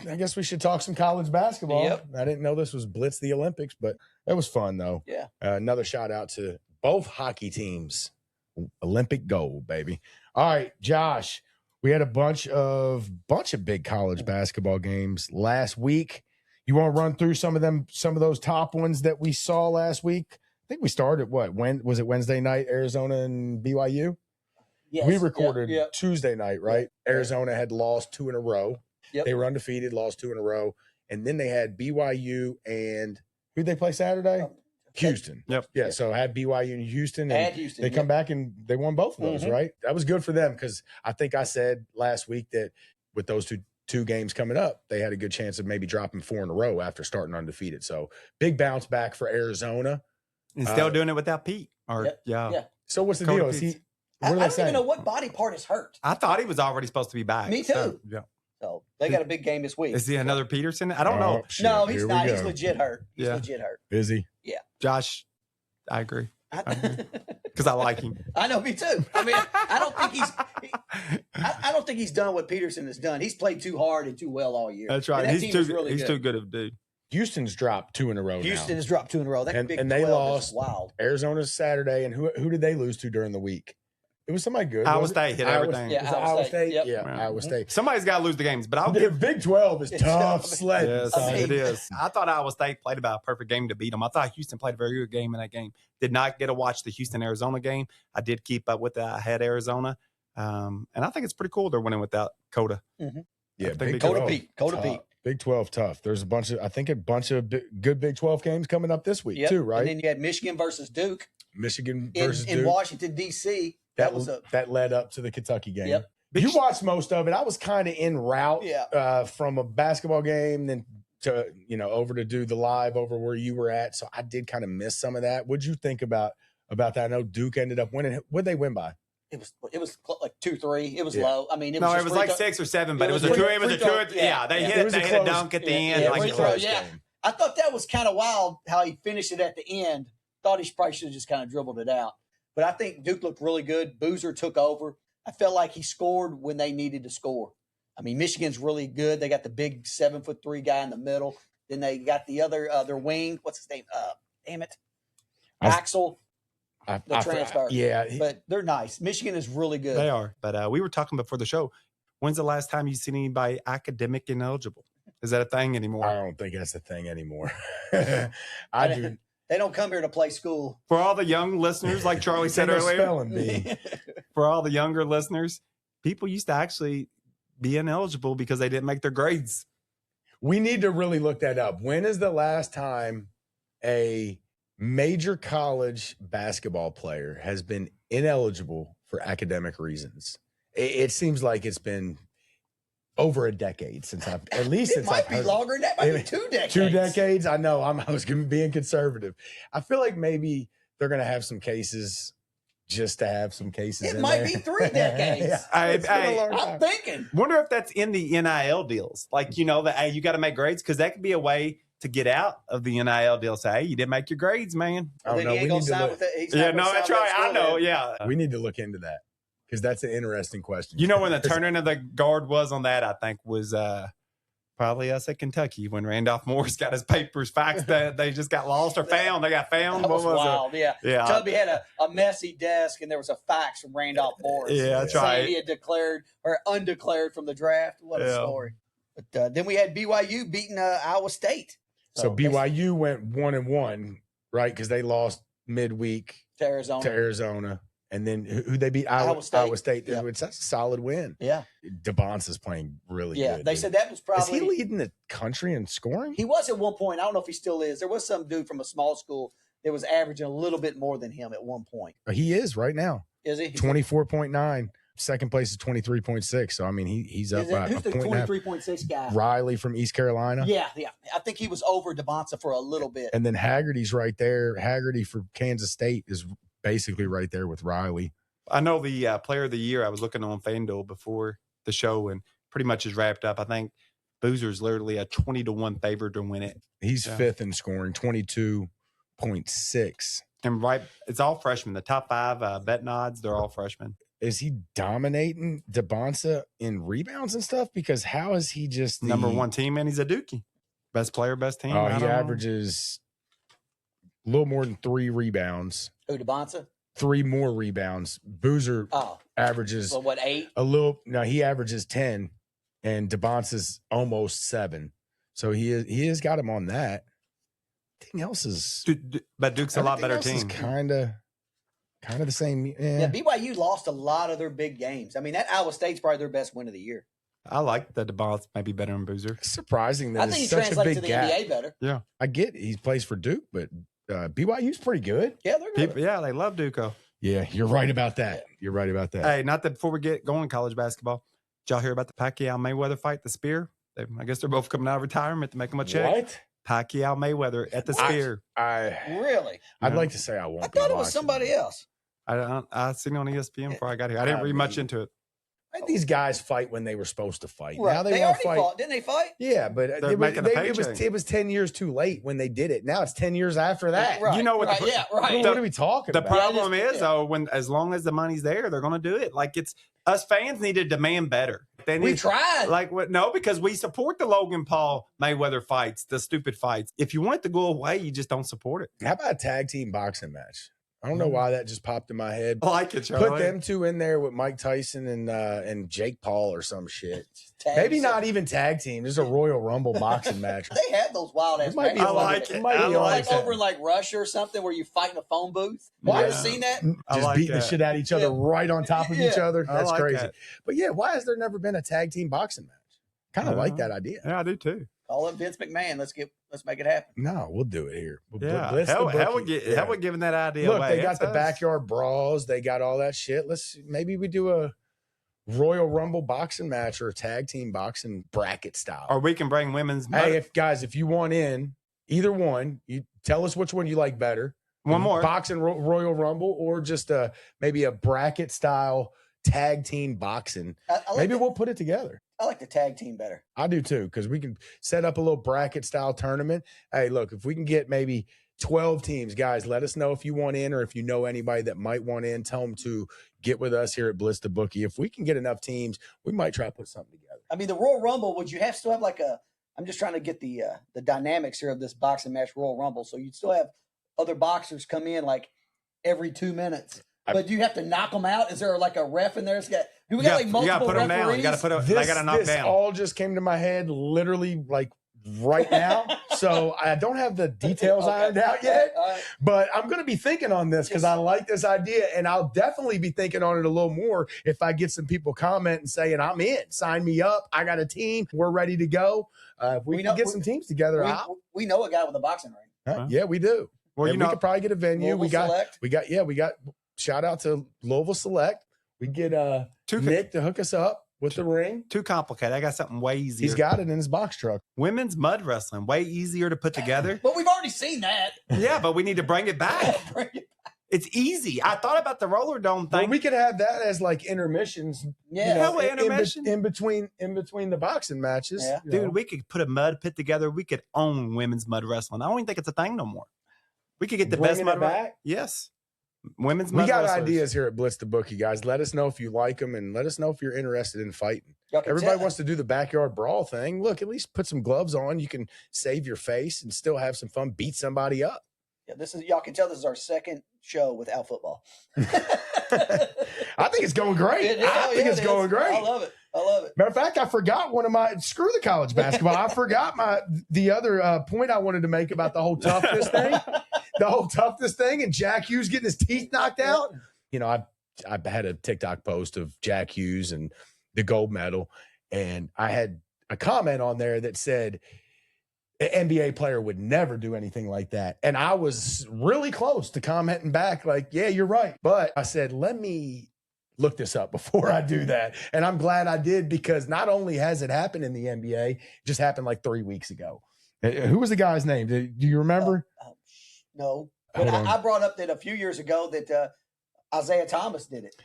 I guess we should talk some college basketball. Yep. I didn't know this was Blitz the Olympics, but that was fun, though. Yeah. Another shout out to both hockey teams. Olympic gold, baby. All right, Josh, we had a bunch of big college basketball games last week. You want to run through some of those top ones that we saw last week? I think we started when was it Wednesday night, Arizona and BYU? Yes. We recorded Yep. Tuesday night, right? Yep. Arizona had lost 2 in a row. Yep. They were undefeated, lost 2 in a row. And then they had BYU and who'd they play Saturday? Houston. Yep. Yeah, so had BYU and Houston. And Houston. they come back and they won both of those, right? That was good for them because I think I said last week that with those two games coming up, they had a good chance of maybe dropping 4 in a row after starting undefeated. So big bounce back for Arizona. And still doing it without Pete. Yeah. So what's the Cody deal? Is Pete's- he? What I are they don't saying? even know what body part is hurt. I thought he was already supposed to be back. Me too. Yeah. So they got a big game this week. Is he another Peterson? I don't know. Oh, shit. No, he's Here we not. He's go. legit hurt. He's Yeah. legit hurt. Is he? Josh, I agree. I, Because I like him. I know, me too. I mean, I don't think he's done what Peterson has done. He's played too hard and too well all year. That's right. And that He's team is really he's good. too good of a dude. Houston's dropped 2 in a row Houston now. has dropped 2 in a row. That And- Big and they 12 lost. is wild. Arizona's Saturday, and who did they lose to during the week? It was somebody good. Iowa was it? State hit Iowa- everything. Yeah, was it Iowa Iowa State. State? Yep. Yeah, Right. Iowa State. Somebody's got to lose the games, but I'll The give. Big 12 is It's tough tough. sledding. Yes, son. it is. I thought Iowa State played about a perfect game to beat them. I thought Houston played a very good game in that game. Did not get to watch the Houston-Arizona game. I did keep up with it. I had Arizona. And I think it's pretty cool they're winning without Coda. Yeah, I think Big they Coda 12. Pete. Coda tough. Pete. Big 12 tough. There's a bunch of good Big 12 games coming up this week Yep. too, right? And then you had Michigan versus Duke Michigan in, versus in Duke. Washington, D.C. That was a that led up to the Kentucky game. Yep. You watched most of it. I was kind of en route Yeah. from a basketball game, then to over to do the live over where you were at. So I did kind of miss some of that. What'd you think about that? I know Duke ended up winning. What'd they win by? It was like 2-3. It was Yeah. low. I mean, it was No, just it was free like throw- 6 or 7, but It it was was a free- 2. It was a free throw. 2. Yeah. Yeah, they Yeah. hit It it. was They a hit a close- dunk at the yeah, end. yeah, like free a throw, close yeah. game. I thought that was kind of wild how he finished it at the end. Thought he probably should have just kind of dribbled it out. But I think Duke looked really good. Boozer took over. I felt like he scored when they needed to score. I mean, Michigan's really good. They got the big 7'3" guy in the middle. Then they got the other their wing. What's his name? Damn it, Axel. The transfer. Yeah. But they're nice. Michigan is really good. They are. But we were talking before the show. When's the last time you've seen anybody academic ineligible? Is that a thing anymore? I don't think that's a thing anymore. I do. They don't come here to play school. For all the young listeners, like Charlie said Ain't no earlier, spelling bee. for all the younger listeners, people used to actually be ineligible because they didn't make their grades. We need to really look that up. When is the last time a major college basketball player has been ineligible for academic reasons? It seems like it's been over a decade since I've at least It since might I've be heard. longer than that. Might be 2 decades. 2 decades. I know. I was being conservative. I feel like maybe they're going to have some cases just to have some cases. It in might there. be 3 decades. Yeah. It's been a long time. I'm thinking. Wonder if that's in the NIL deals. Like, that, hey, you got to make grades, because that could be a way to get out of the NIL deal. Say, hey, you didn't make your grades, man. I don't Then know. he ain't We gonna need to sign look. with it. He's Yeah, not no, gonna that's sign with right. that I school know. then. Yeah. We need to look into that because that's an interesting question. You know when the turning of the guard was on that, I think was probably us at Kentucky when Randolph Morris got his papers faxed that they just got lost or found. They got found. That was What was wild. Yeah. it? Yeah. Tubby had a messy desk, and there was a fax from Randolph Morris. Yeah, that's saying right. he had declared or undeclared from the draft. What a Yeah. story. But then we had BYU beating Iowa State. So BYU went 1-1, right? Because they lost midweek to Arizona. to Arizona. And then who they beat? Iowa State. Iowa State. Yeah. That's a solid win. Yeah. DeBonce is playing really Yeah. good. They dude. said that was Is probably he leading the country in scoring? He was at one point. I don't know if he still is. There was some dude from a small school that was averaging a little bit more than him at one point. He is right now. Is he? 24.9, second place is 23.6. So I mean, he's up by Who's a the point and a half. 23.6 guy? Riley from East Carolina. Yeah. I think he was over Devonta for a little bit. And then Haggerty's right there. Haggerty for Kansas State is basically right there with Riley. I know the player of the year. I was looking on FanDuel before the show and pretty much is wrapped up. I think Boozer's literally a 20-1 favorite to win it. He's fifth in scoring, 22.6. And it's all freshmen. The top 5 betting odds, they're all freshmen. Is he dominating Devonta in rebounds and stuff? Because how is he just Number 1 team, man? He's a Dookie. Best player, best team. Oh, I he don't know. averages a little more than 3 rebounds. Who, Devonta? 3 more rebounds. Boozer averages So what, 8? he averages 10, and Devonta's almost 7. So he has got him on that. Everything else is, But Duke's a lot better team. Kind of the same. Yeah, BYU lost a lot of their big games. I mean, that Iowa State's probably their best win of the year. I like that DeBoss might be better than Boozer. It's surprising that I think he it's such a translates big to the gap. NBA better. Yeah. I get he plays for Duke, but BYU's pretty good. Yeah, they're good. Yeah, they love Duco. Yeah, you're right about that. You're right about that. Hey, not that before we get going college basketball, did y'all hear about the Pacquiao-Mayweather fight, the spear? I guess they're both coming out of retirement to make them a check. What? Pacquiao-Mayweather at the spear. Really? I'd Yeah. like to say I won't. I thought it was somebody else. I seen it on ESPN before I got here. I didn't read much into it. Why did these guys fight when they were supposed to fight? Right. Now They they want already to fight. fought. Didn't they fight? Yeah, but They're making a paycheck. it was 10 years too late when they did it. Now it's 10 years after that. Right. You know what Right. the- Yeah, right. What are we talking The about? problem is, yeah. though, as long as the money's there, they're going to do it. Like, it's us fans need to demand better. They We need, tried. like, what? No, because we support the Logan Paul Mayweather fights, the stupid fights. If you want it to go away, you just don't support it. How about a tag team boxing match? I don't know why that just popped in my head. I like it, Charlie. Put them two in there with Mike Tyson and Jake Paul or some shit. Tag Maybe team. not even tag team. There's a Royal Rumble boxing match. They had those wild ass It might be matches. I like it. It might I be on like Like it. over in like Russia or something where you fight in a phone booth. Why You ever Yeah. seen that? I Just like beating the that. shit out of each other Yeah. right on top of each Yeah. other. I That's like crazy. that. But yeah, why has there never been a tag team boxing match? Kind of like Uh, that idea. Yeah, I do too. Call up Vince McMahon. Let's make it happen. No, we'll do it here. Yeah, Blitz the hell bookie. Yeah. we're giving that idea Look, away. they got It's the us. backyard brawls. They got all that shit. Maybe we do a Royal Rumble boxing match or a tag team boxing bracket style. Or we can bring women's. Hey, if you want in either one, you tell us which one you like better. One more. Boxing Royal Rumble or just maybe a bracket style tag team boxing. Maybe we'll put it together. I like the tag team better. I do too, because we can set up a little bracket style tournament. Hey, look, if we can get maybe 12 teams, guys, let us know if you want in or if you know anybody that might want in. Tell them to get with us here at Blitz the Bookie. If we can get enough teams, we might try to put something together. I mean, the Royal Rumble, would you have still have like a? I'm just trying to get the dynamics here of this boxing match Royal Rumble. So you'd still have other boxers come in like every 2 minutes. But do you have to knock them out? Is there like a ref in there? Do we got like multiple you gotta put them down. referees? You got to put them. They got to knock This down. all just came to my head literally like right now. So I don't have the details Okay. ironed out yet. All right. But I'm going to be thinking on this because I like this idea, and I'll definitely be thinking on it a little more if I get some people comment and saying, I'm in, sign me up. I got a team. We're ready to go. If we can get some teams together, We know a guy with a boxing ring. yeah, we do. Well, And you we know, could probably get a venue. Louisville We Select. got shout out to Louisville Select. We get Nick to hook us up with the ring. too complicated. I got something way easier. He's got it in his box truck. Women's mud wrestling, way easier to put together. But we've already seen that. Yeah, but we need to bring it back. It's easy. I thought about the roller dome Well, thing. we could have that as like intermissions. Yeah. Hell, in, intermission. in between the boxing matches. Yeah. you Dude, know. we could put a mud pit together. We could own women's mud wrestling. I don't even think it's a thing no more. We could get the best Bringing mud it wrestling. back? Yes. Women's We mud got wrestlers. ideas here at Blitz the Bookie, guys. Let us know if you like them and let us know if you're interested in fighting. Y'all can Everybody tell- wants to do the backyard brawl thing. Look, at least put some gloves on. You can save your face and still have some fun, beat somebody up. Yeah, y'all can tell this is our second show without football. I think it's going great. It is. I Oh, think yeah, it's it going is. great. I love it. I love it. Matter of fact, I forgot one of my screw the college basketball. I forgot the other point I wanted to make about the whole toughness thing. The whole toughness thing and Jack Hughes getting his teeth knocked out. You know, I had a TikTok post of Jack Hughes and the gold medal, and I had a comment on there that said an NBA player would never do anything like that. And I was really close to commenting back like, yeah, you're right. But I said, let me look this up before I do that. And I'm glad I did, because not only has it happened in the NBA, it just happened like 3 weeks ago. Who was the guy's name? Do you remember? No. But I brought up that a few years ago that Isaiah Thomas did it.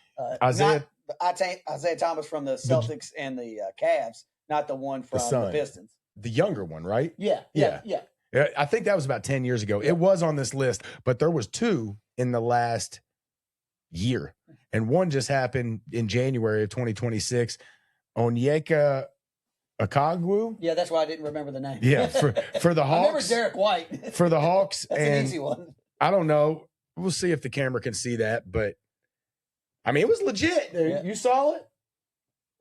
Isaiah Thomas from the Celtics and the Cavs, not the one from the Pistons. The younger one, right? Yeah. I think that was about 10 years ago. It was on this list, but there was 2 in the last year. And one just happened in January of 2026. Onyeka Okongwu. Yeah, that's why I didn't remember the name. Yeah, for the Hawks. I remember Derek White. For the Hawks. That's an easy one. I don't know. We'll see if the camera can see that, but I mean, it was legit. Yeah. You saw it?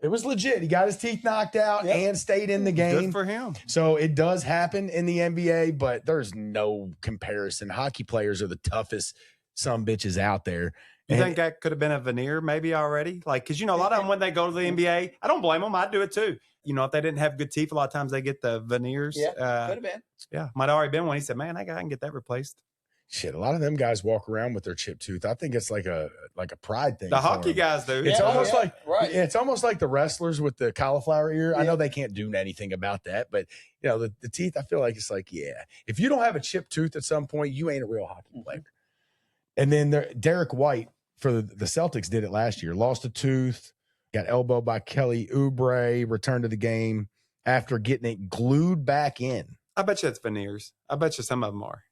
It was legit. He got his teeth knocked out and stayed in the game. Good for him. So it does happen in the NBA, but there's no comparison. Hockey players are the toughest bitches out there. You think that could have been a veneer maybe already? Like, because, a lot of them, when they go to the NBA, I don't blame them. I'd do it too. If they didn't have good teeth, a lot of times they get the veneers. Yeah, could have been. Yeah, might have already been one. He said, man, I can get that replaced. Shit, a lot of them guys walk around with their chipped tooth. I think it's like a pride thing. The hockey guys do. It's almost like right. It's almost like the wrestlers with the cauliflower ear. I know they can't do anything about that, but the teeth, I feel like it's like, if you don't have a chipped tooth at some point, you ain't a real hockey player. And then Derek White for the Celtics did it last year. Lost a tooth, got elbowed by Kelly Oubre, returned to the game after getting it glued back in. I bet you it's veneers. I bet you some of them are.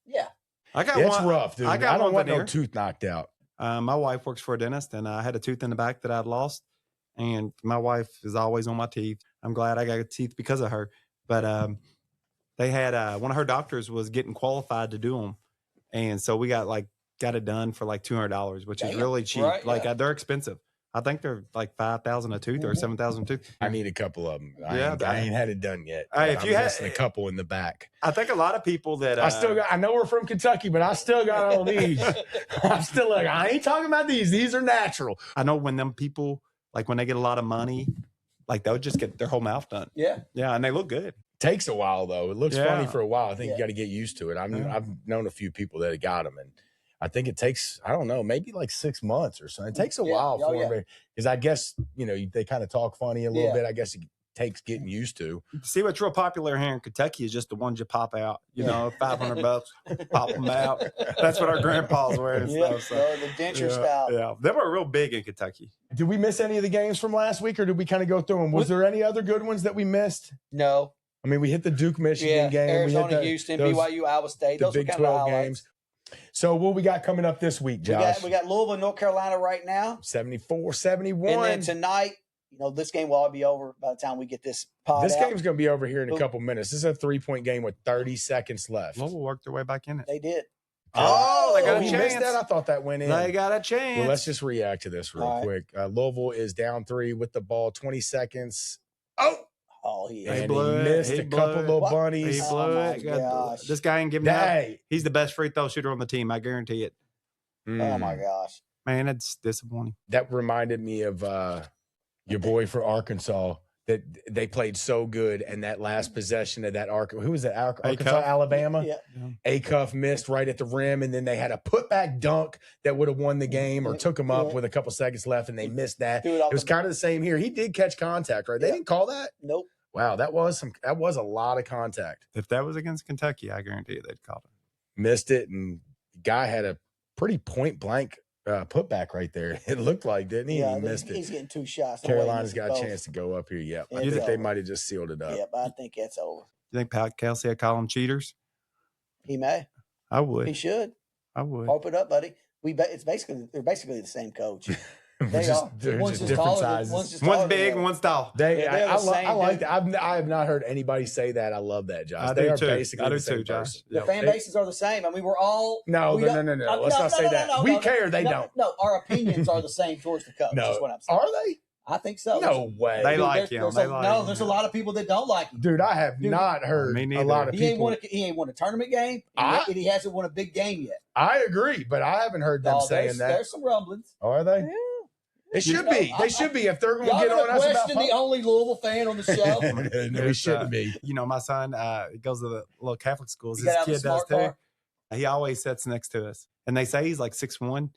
Yeah. It's rough, dude. I don't want veneer. no tooth knocked out. My wife works for a dentist, and I had a tooth in the back that I'd lost. And my wife is always on my teeth. I'm glad I got teeth because of her. But they had one of her doctors was getting qualified to do them. And so we got it done for like $200, which is really cheap. Right, they're expensive. I think they're like $5,000 a tooth or $7,000 a tooth. I need a couple of them. I ain't had it done yet. Hey, if I'm you had missing a couple in the back, I think a lot of people that I know we're from Kentucky, but I still got all these. I'm still like, I ain't talking about these. These are natural. I know when them people when they get a lot of money, they'll just get their whole mouth done. Yeah, and they look good. Takes a while though. It looks funny for a while. I think Yeah. you got to get used to it. I've known a few people that have got them, and I think it takes, I don't know, maybe like 6 months or something. It takes a while for them because I guess, they kind of talk funny a little bit. I guess it takes getting used to. See, what's real popular here in Kentucky is just the ones you pop out, $500, pop them out. That's what our grandpas wear and stuff. So. The denture style. Yeah, they were real big in Kentucky. Did we miss any of the games from last week, or did we kind of go through them? Was there any other good ones that we missed? No. I mean, we hit the Duke Michigan game. Arizona, Houston, BYU, Iowa State. Those Big were kind 12 of games. So what we got coming up this week, Josh? We got Louisville, North Carolina right now. 74-71. And then tonight, this game will all be over by the time we get this pod This out. game's going to be over here in a couple minutes. This is a 3-point game with 30 seconds left. Louisville worked their way back in it. They did. Oh, they got a we chance. missed that? I thought that went in. They got a chance. Well, let's just react to this real quick. Louisville is down 3 with the ball, 20 seconds. Oh, yeah. And he missed a couple little bunnies. He blew it. gosh. This guy ain't giving up. He's the best free throw shooter on the team. I guarantee it. Oh, my gosh. Man, it's disappointing. That reminded me of your boy for Arkansas. That they played so good, and that last possession of that who was that? Arkansas, Alabama. Yeah. Acuff missed right at the rim, and then they had a putback dunk that would have won the game or took them up with a couple seconds left, and they missed that. It was kind of the same here. He did catch contact, right? They didn't call that. Nope. Wow, that was a lot of contact. If that was against Kentucky, I guarantee you they'd call it. Missed it, and the guy had a pretty point blank putback right there. It looked like, didn't he? Yeah, He missed he's it. getting 2 shots. Carolina's got a chance to go up here. Yep. I think they might have just sealed it up. Yep, I think that's over. You think Pat Kelsey would call them cheaters? He may. I would. He should. I would. Hope it up, buddy. They're basically the same coach. They're One's just just different taller sizes. One's big and one's tall. I like that. I have not heard anybody say that. I love that, Josh. They are basically the same person. The fan bases are the same. I mean, we're all no. Let's not say that. We care. They don't. No, our opinions are the same towards the coach. No, is what I'm saying. Are they? I think so. No way. They like him. There's a lot of people that don't like him. Dude, I have not heard a lot of people. He ain't won a tournament game, and he hasn't won a big game yet. I agree, but I haven't heard them saying that. There's some rumblings. Are they? Yeah. It should be. They should be if they're going to Y'all get on us about question the only Louisville fan on the show. No, it shouldn't be. My son, he goes to the little Catholic schools. He His got out kid the smart does too. car? He always sits next to us, and they say he's like 6'1".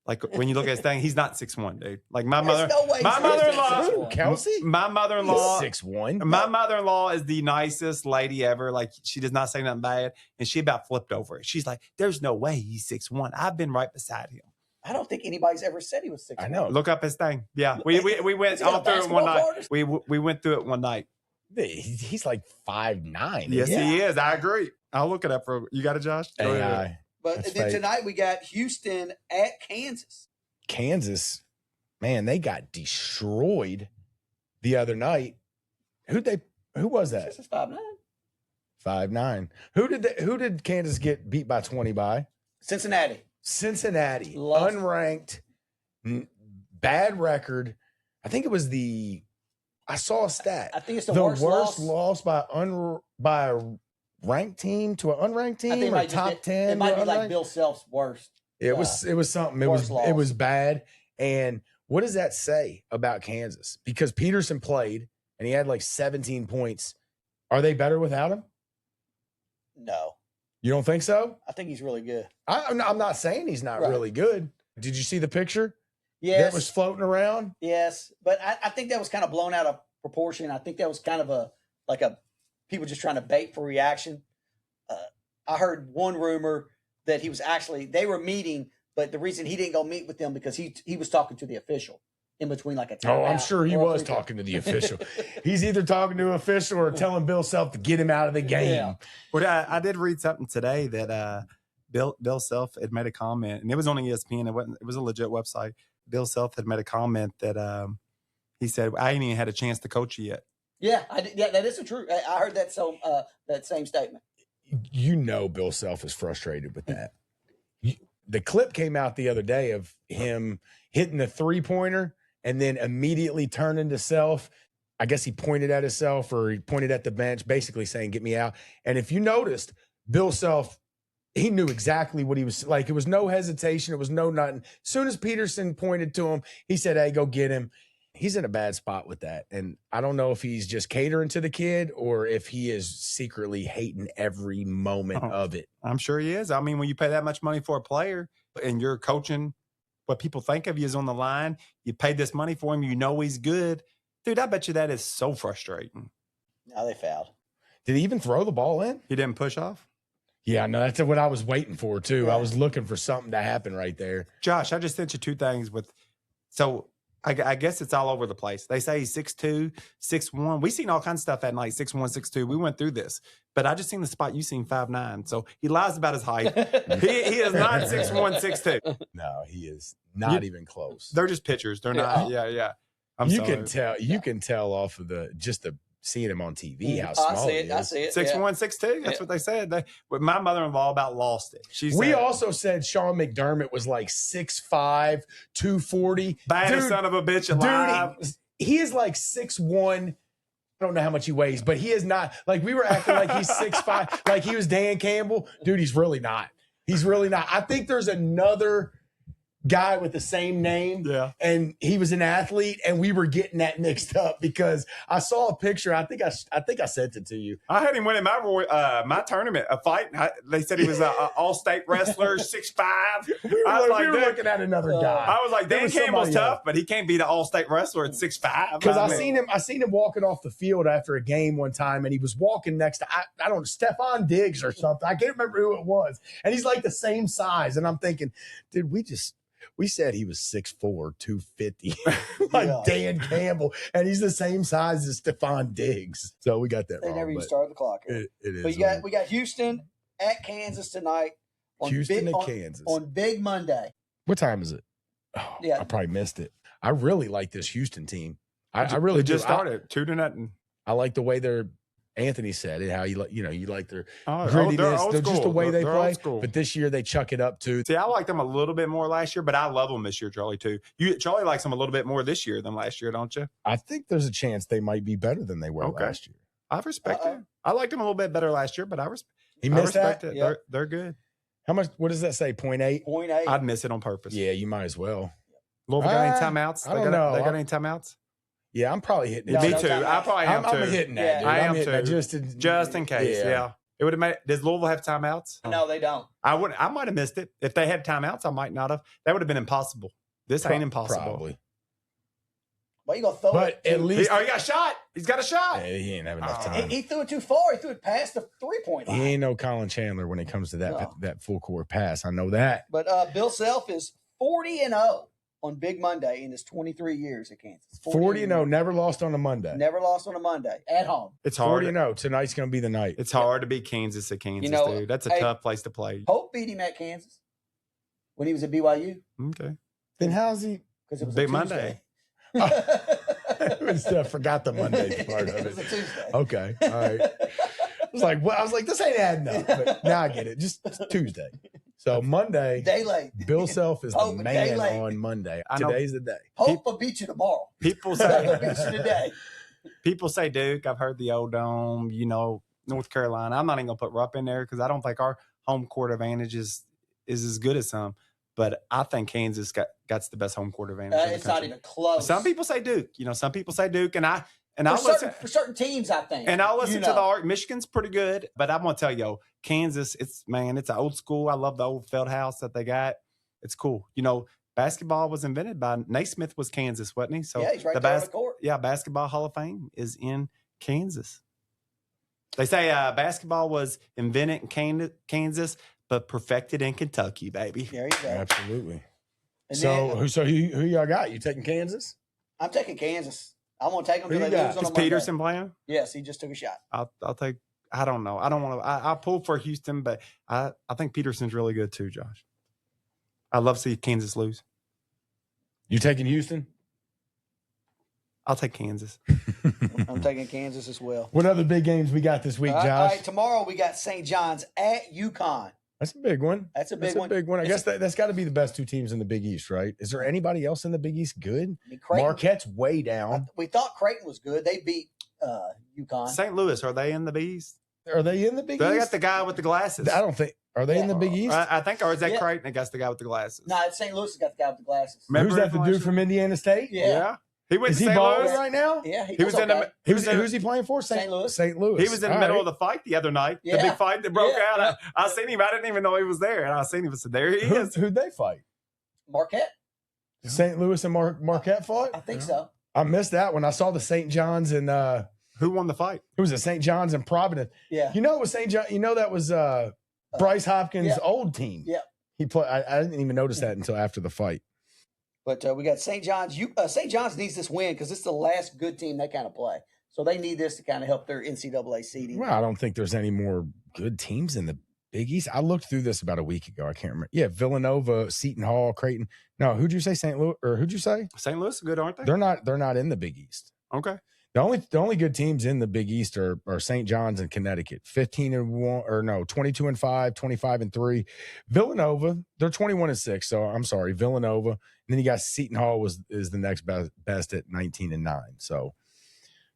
Like when you look at his thing, he's not 6'1", dude. Like my There's no way my he's mother-in-law, 6'1". Kelsey? my mother-in-law, He's 6'1". my mother-in-law is the nicest lady ever. Like she does not say nothing bad, and she about flipped over it. She's like, "There's no way he's 6'1". I've been right beside him. I don't think anybody's ever said he was 6'1". I know. Look up his thing. Yeah, we went Is he got all a through it one basketball night. card or We went through it one night. He's like 5'9". Yes, Yeah. he is. I agree. I'll look it up for you. Got it, Josh? Go ahead. AI. But That's then fake. tonight we got Houston at Kansas. Kansas, man, they got destroyed the other night. Who was that? This is 5'9". 5'9". Who did Kansas get beat by 20 by? Cincinnati. Cincinnati, Lost. unranked, bad record. I think it was I saw a stat. I think it's the worst loss. loss by a ranked team to an unranked I think team, it or might top just 10. It might to be like unranked? Bill Self's worst. It was something. It worst was loss. bad. And what does that say about Kansas? Because Peterson played and he had like 17 points. Are they better without him? No, You don't think so? I think he's really good. I'm not saying he's not Right. really good. Did you see the picture Yes, that was floating around? yes, but I think that was kind of blown out of proportion. I think that was kind of a people just trying to bait for reaction. I heard one rumor that they were meeting, but the reason he didn't go meet with them because he was talking to the official in between like a timeout. Oh, I'm sure he or a was free throw. talking to the official. He's either talking to an official or telling Bill Self to get him out of the game. Yeah. Well, I did read something today that Bill Self had made a comment, and it was on ESPN. It was a legit website. Bill Self had made a comment that he said, "I ain't even had a chance to coach you yet." Yeah, that is true. I heard that that same statement. You know Bill Self is frustrated with that. The clip came out the other day of him hitting the three-pointer and then immediately turning to Self. I guess he pointed at himself or he pointed at the bench, basically saying, "Get me out." And if you noticed, Bill Self, he knew exactly what he was like. It was no hesitation. It was no nothing. As soon as Peterson pointed to him, he said, "Hey, go get him." He's in a bad spot with that. And I don't know if he's just catering to the kid or if he is secretly hating every moment of it. I'm sure he is. I mean, when you pay that much money for a player and you're coaching, what people think of you is on the line. You paid this money for him. You know he's good. Dude, I bet you that is so frustrating. Now they fouled. Did he even throw the ball in? He didn't push off? Yeah, no, that's what I was waiting for, too. Yeah. I was looking for something to happen right there. Josh, I just sent you two things so I guess it's all over the place. They say he's 6'2", 6'1". We seen all kinds of stuff at night, 6'1", 6'2". We went through this. But I just seen the spot you seen 5'9". So he lies about his height. he is not 6'1", 6'2". No, he is not even close. They're just pictures. They're not. Yeah. You can tell off of the seeing him on TV how small he is. I see it. 6'1", 6'2". That's what they said. My mother-in-law about lost it. She We said, also said Sean McDermott was like 6'5", 240. baddest son of a bitch alive. Dude, he is like 6'1". I don't know how much he weighs, but he is not. Like, we were acting like he's 6'5", like he was Dan Campbell. Dude, he's really not. He's really not. I think there's another guy with the same name. Yeah. And he was an athlete, and we were getting that mixed up because I saw a picture. I think I sent it to you. I had him winning my tournament, a fight. They said he was an all-state wrestler, 6'5". We were looking at another guy. I was like, There Dan was Campbell's somebody tough, else. but he can't beat an all-state wrestler at 6'5". Because I seen him walking off the field after a game one time, and he was walking next to I don't know, Stephon Diggs or something. I can't remember who it was, and he's like the same size. And I'm thinking, dude, we said he was 6'4", 250, like Yeah. Dan Campbell, and he's the same size as Stephon Diggs. So we got that They wrong. never even but started the clock. it is. But we got Houston at Kansas tonight. Kansas. On Big Monday. What time is it? Oh, Yeah. I probably missed it. I really like this Houston team. I really just do. started 2-0. I like the way Anthony said it, how you like their Oh, grittiness, they're old just the school. way they They're play. old school. But this year they chuck it up too. See, I liked them a little bit more last year, but I love them this year, Charlie, too. Charlie likes them a little bit more this year than last year, don't you? I think there's a chance they might be better than they were Okay. last year. I respect it. I liked them a little bit better last year, but I He missed respect that. it. Yeah. They're good. How much? What does that say? 0.8? 0.8. I'd miss it on purpose. Yeah, you might as well. Louisville got any timeouts? I don't know. They got any timeouts? Yeah, I'm probably hitting. No, Me no too. timeouts. I probably am I'm too. hitting that. Yeah. Dude. I I'm am hitting that too. just Just in case. Yeah. It would have made. Does Louisville have timeouts? No, they don't. I might have missed it. If they had timeouts, I might not have. That would have been impossible. This ain't impossible. Probably. Well, you gonna throw But it? at least He got a shot. He's got a shot. Yeah, he ain't have enough time. He threw it too far. He threw it past the 3-point line. He ain't no Colin Chandler when it comes to that No. that full court pass. I know that. But Bill Self is 40-0 on Big Monday in his 23 years at Kansas. 40-0, never lost on a Monday. Never lost on a Monday at home. It's hard. 40-0. Tonight's gonna be the night. It's hard to beat Kansas at Kansas, You know, dude. That's a hey, tough place to play. Hope beat him at Kansas when he was at BYU Okay. Then how's he? because it was Big a Monday. I forgot the Monday part of It was a it. Tuesday. Okay, all right. I was like, this ain't adding up. But now I get it. Just Tuesday. So Monday, Day late. Bill Self is the Hope, day man late. on Monday. I know. Today's the day. Hope will beat you tomorrow. People Hope will beat say you today. people say Duke. I've heard the old dome. North Carolina. I'm not even gonna put Rupp in there because I don't think our home court advantage is as good as some. But I think Kansas got the best home court advantage. in the It's not country. even close. Some people say Duke. Some people say Duke, and I'll for certain teams, I think. And I'll listen You to the know. art. Michigan's pretty good, but I'm gonna tell you, Kansas, it's an old school. I love the old felt house that they got. It's cool. Basketball was invented by Naismith was Kansas, wasn't he? So Yeah, he's right the there on the court. Basketball Hall of Fame is in Kansas. They say basketball was invented in Kansas, but perfected in Kentucky, baby. There you go. Absolutely. And So, then, who y'all got? You taking Kansas? I'm taking Kansas. I'm going to take them Who till you they got? lose on Is a Monday. Peterson playing? Yes, he just took a shot. I'll take. I don't know. I don't want to. I pulled for Houston, but I think Peterson's really good too, Josh. I love to see Kansas lose. You taking Houston? I'll take Kansas. I'm taking Kansas as well. What other big games we got this week, All Josh? right, tomorrow we got St. John's at UConn. That's a big one. That's a big one. I It's- guess that's got to be the best two teams in the Big East, right? Is there anybody else in the Big East good? I mean, Creighton, Marquette's way down. we thought Creighton was good. They beat UConn. St. Louis, are they in the East? Are they in the Big They East? got the guy with the glasses. I don't think. Are they in the Big East? I think, or is that Yeah. Creighton that got the guy with the glasses? No, it's St. Louis has got the guy with the glasses. Remember Who's that? The dude Appalachian? from Indiana State? Yeah. He went Is to he St. balling Louis. right now? Yeah, He was in okay. the. He was in, Who's he playing for? St. Louis. St. Louis. he was in the All middle right. of the fight the other night. The Yeah. big fight that broke Yeah. out. I seen him. I didn't even know he was there, and I seen him. I said, "There he is." Who'd they fight? Marquette? St. Louis and Marquette fought? I think so. I missed that when I saw the St. John's and Who won the fight? it was a St. John's and Providence. Yeah. You know it was St. John. You know that was Bryce Hopkins' yeah. old team. Yeah. He played. I didn't even notice that until after the fight. But we got St. John's. St. John's needs this win because it's the last good team they kind of play. So they need this to kind of help their NCAA seeding. Well, I don't think there's any more good teams in the Big East. I looked through this about a week ago. I can't remember. Yeah, Villanova, Seton Hall, Creighton. No, who'd you say? St. Louis, or who'd you say? St. Louis, good, aren't they? They're not in the Big East. Okay. The only good teams in the Big East are St. John's and Connecticut. 15-1 or no, 22-5, 25-3. Villanova, they're 21-6. So I'm sorry, Villanova. And then you got Seton Hall is the next best at 19-9. So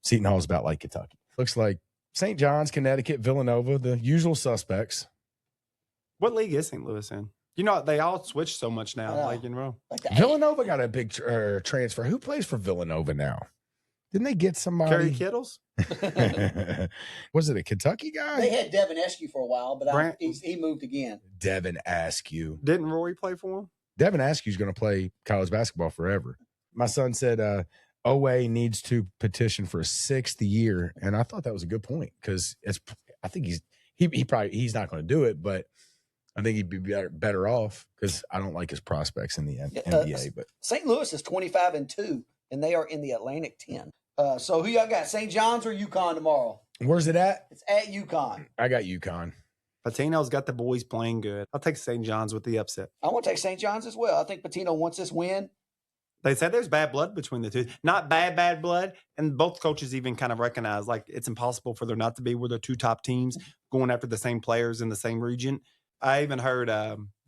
Seton Hall's about like Kentucky. Looks like St. John's, Connecticut, Villanova, the usual suspects. What league is St. Louis in? They all switch so much now. I know. Like, Like the Villanova got a big transfer. Who plays for Villanova now? Didn't they get somebody? Kerry Kittles? Was it a Kentucky guy? They had Devin Eskew for a while, but Brant- he moved again. Devin Askew. Didn't Rory play for him? Devin Askew's going to play college basketball forever. My son said OA needs to petition for a 6th year, and I thought that was a good point because I think he's not going to do it, but I think he'd be better off because I don't like his prospects in the NBA. But St. Louis is 25-2, and they are in the Atlantic 10. So who y'all got? St. John's or UConn tomorrow? where's it at? It's at UConn. I got UConn. Patino's got the boys playing good. I'll take St. John's with the upset. I want to take St. John's as well. I think Patino wants this win. They said there's bad blood between the two. Not bad blood. And both coaches even kind of recognize like it's impossible for there not to be where the two top teams going after the same players in the same region. I even heard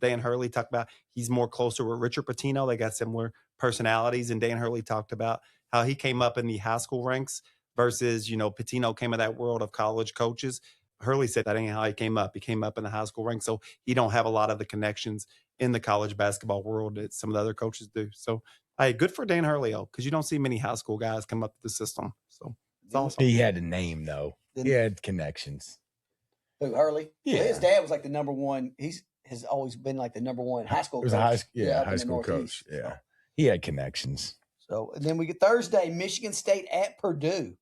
Dan Hurley talk about he's more closer with Richard Patino. They got similar personalities. And Dan Hurley talked about how he came up in the high school ranks versus, Patino came in that world of college coaches. Hurley said that ain't how he came up. He came up in the high school ranks. So he don't have a lot of the connections in the college basketball world that some of the other coaches do. So, hey, good for Dan Hurley, because you don't see many high school guys come up to the system. So it's awesome. He had a name though. He had connections. Who, Hurley? Yeah. Well, his dad was like the number one. Has always been like the number one high school It was coach. a up high in the school Northeast. coach. Yeah. He had connections. So, and then we get Thursday, Michigan State at Purdue.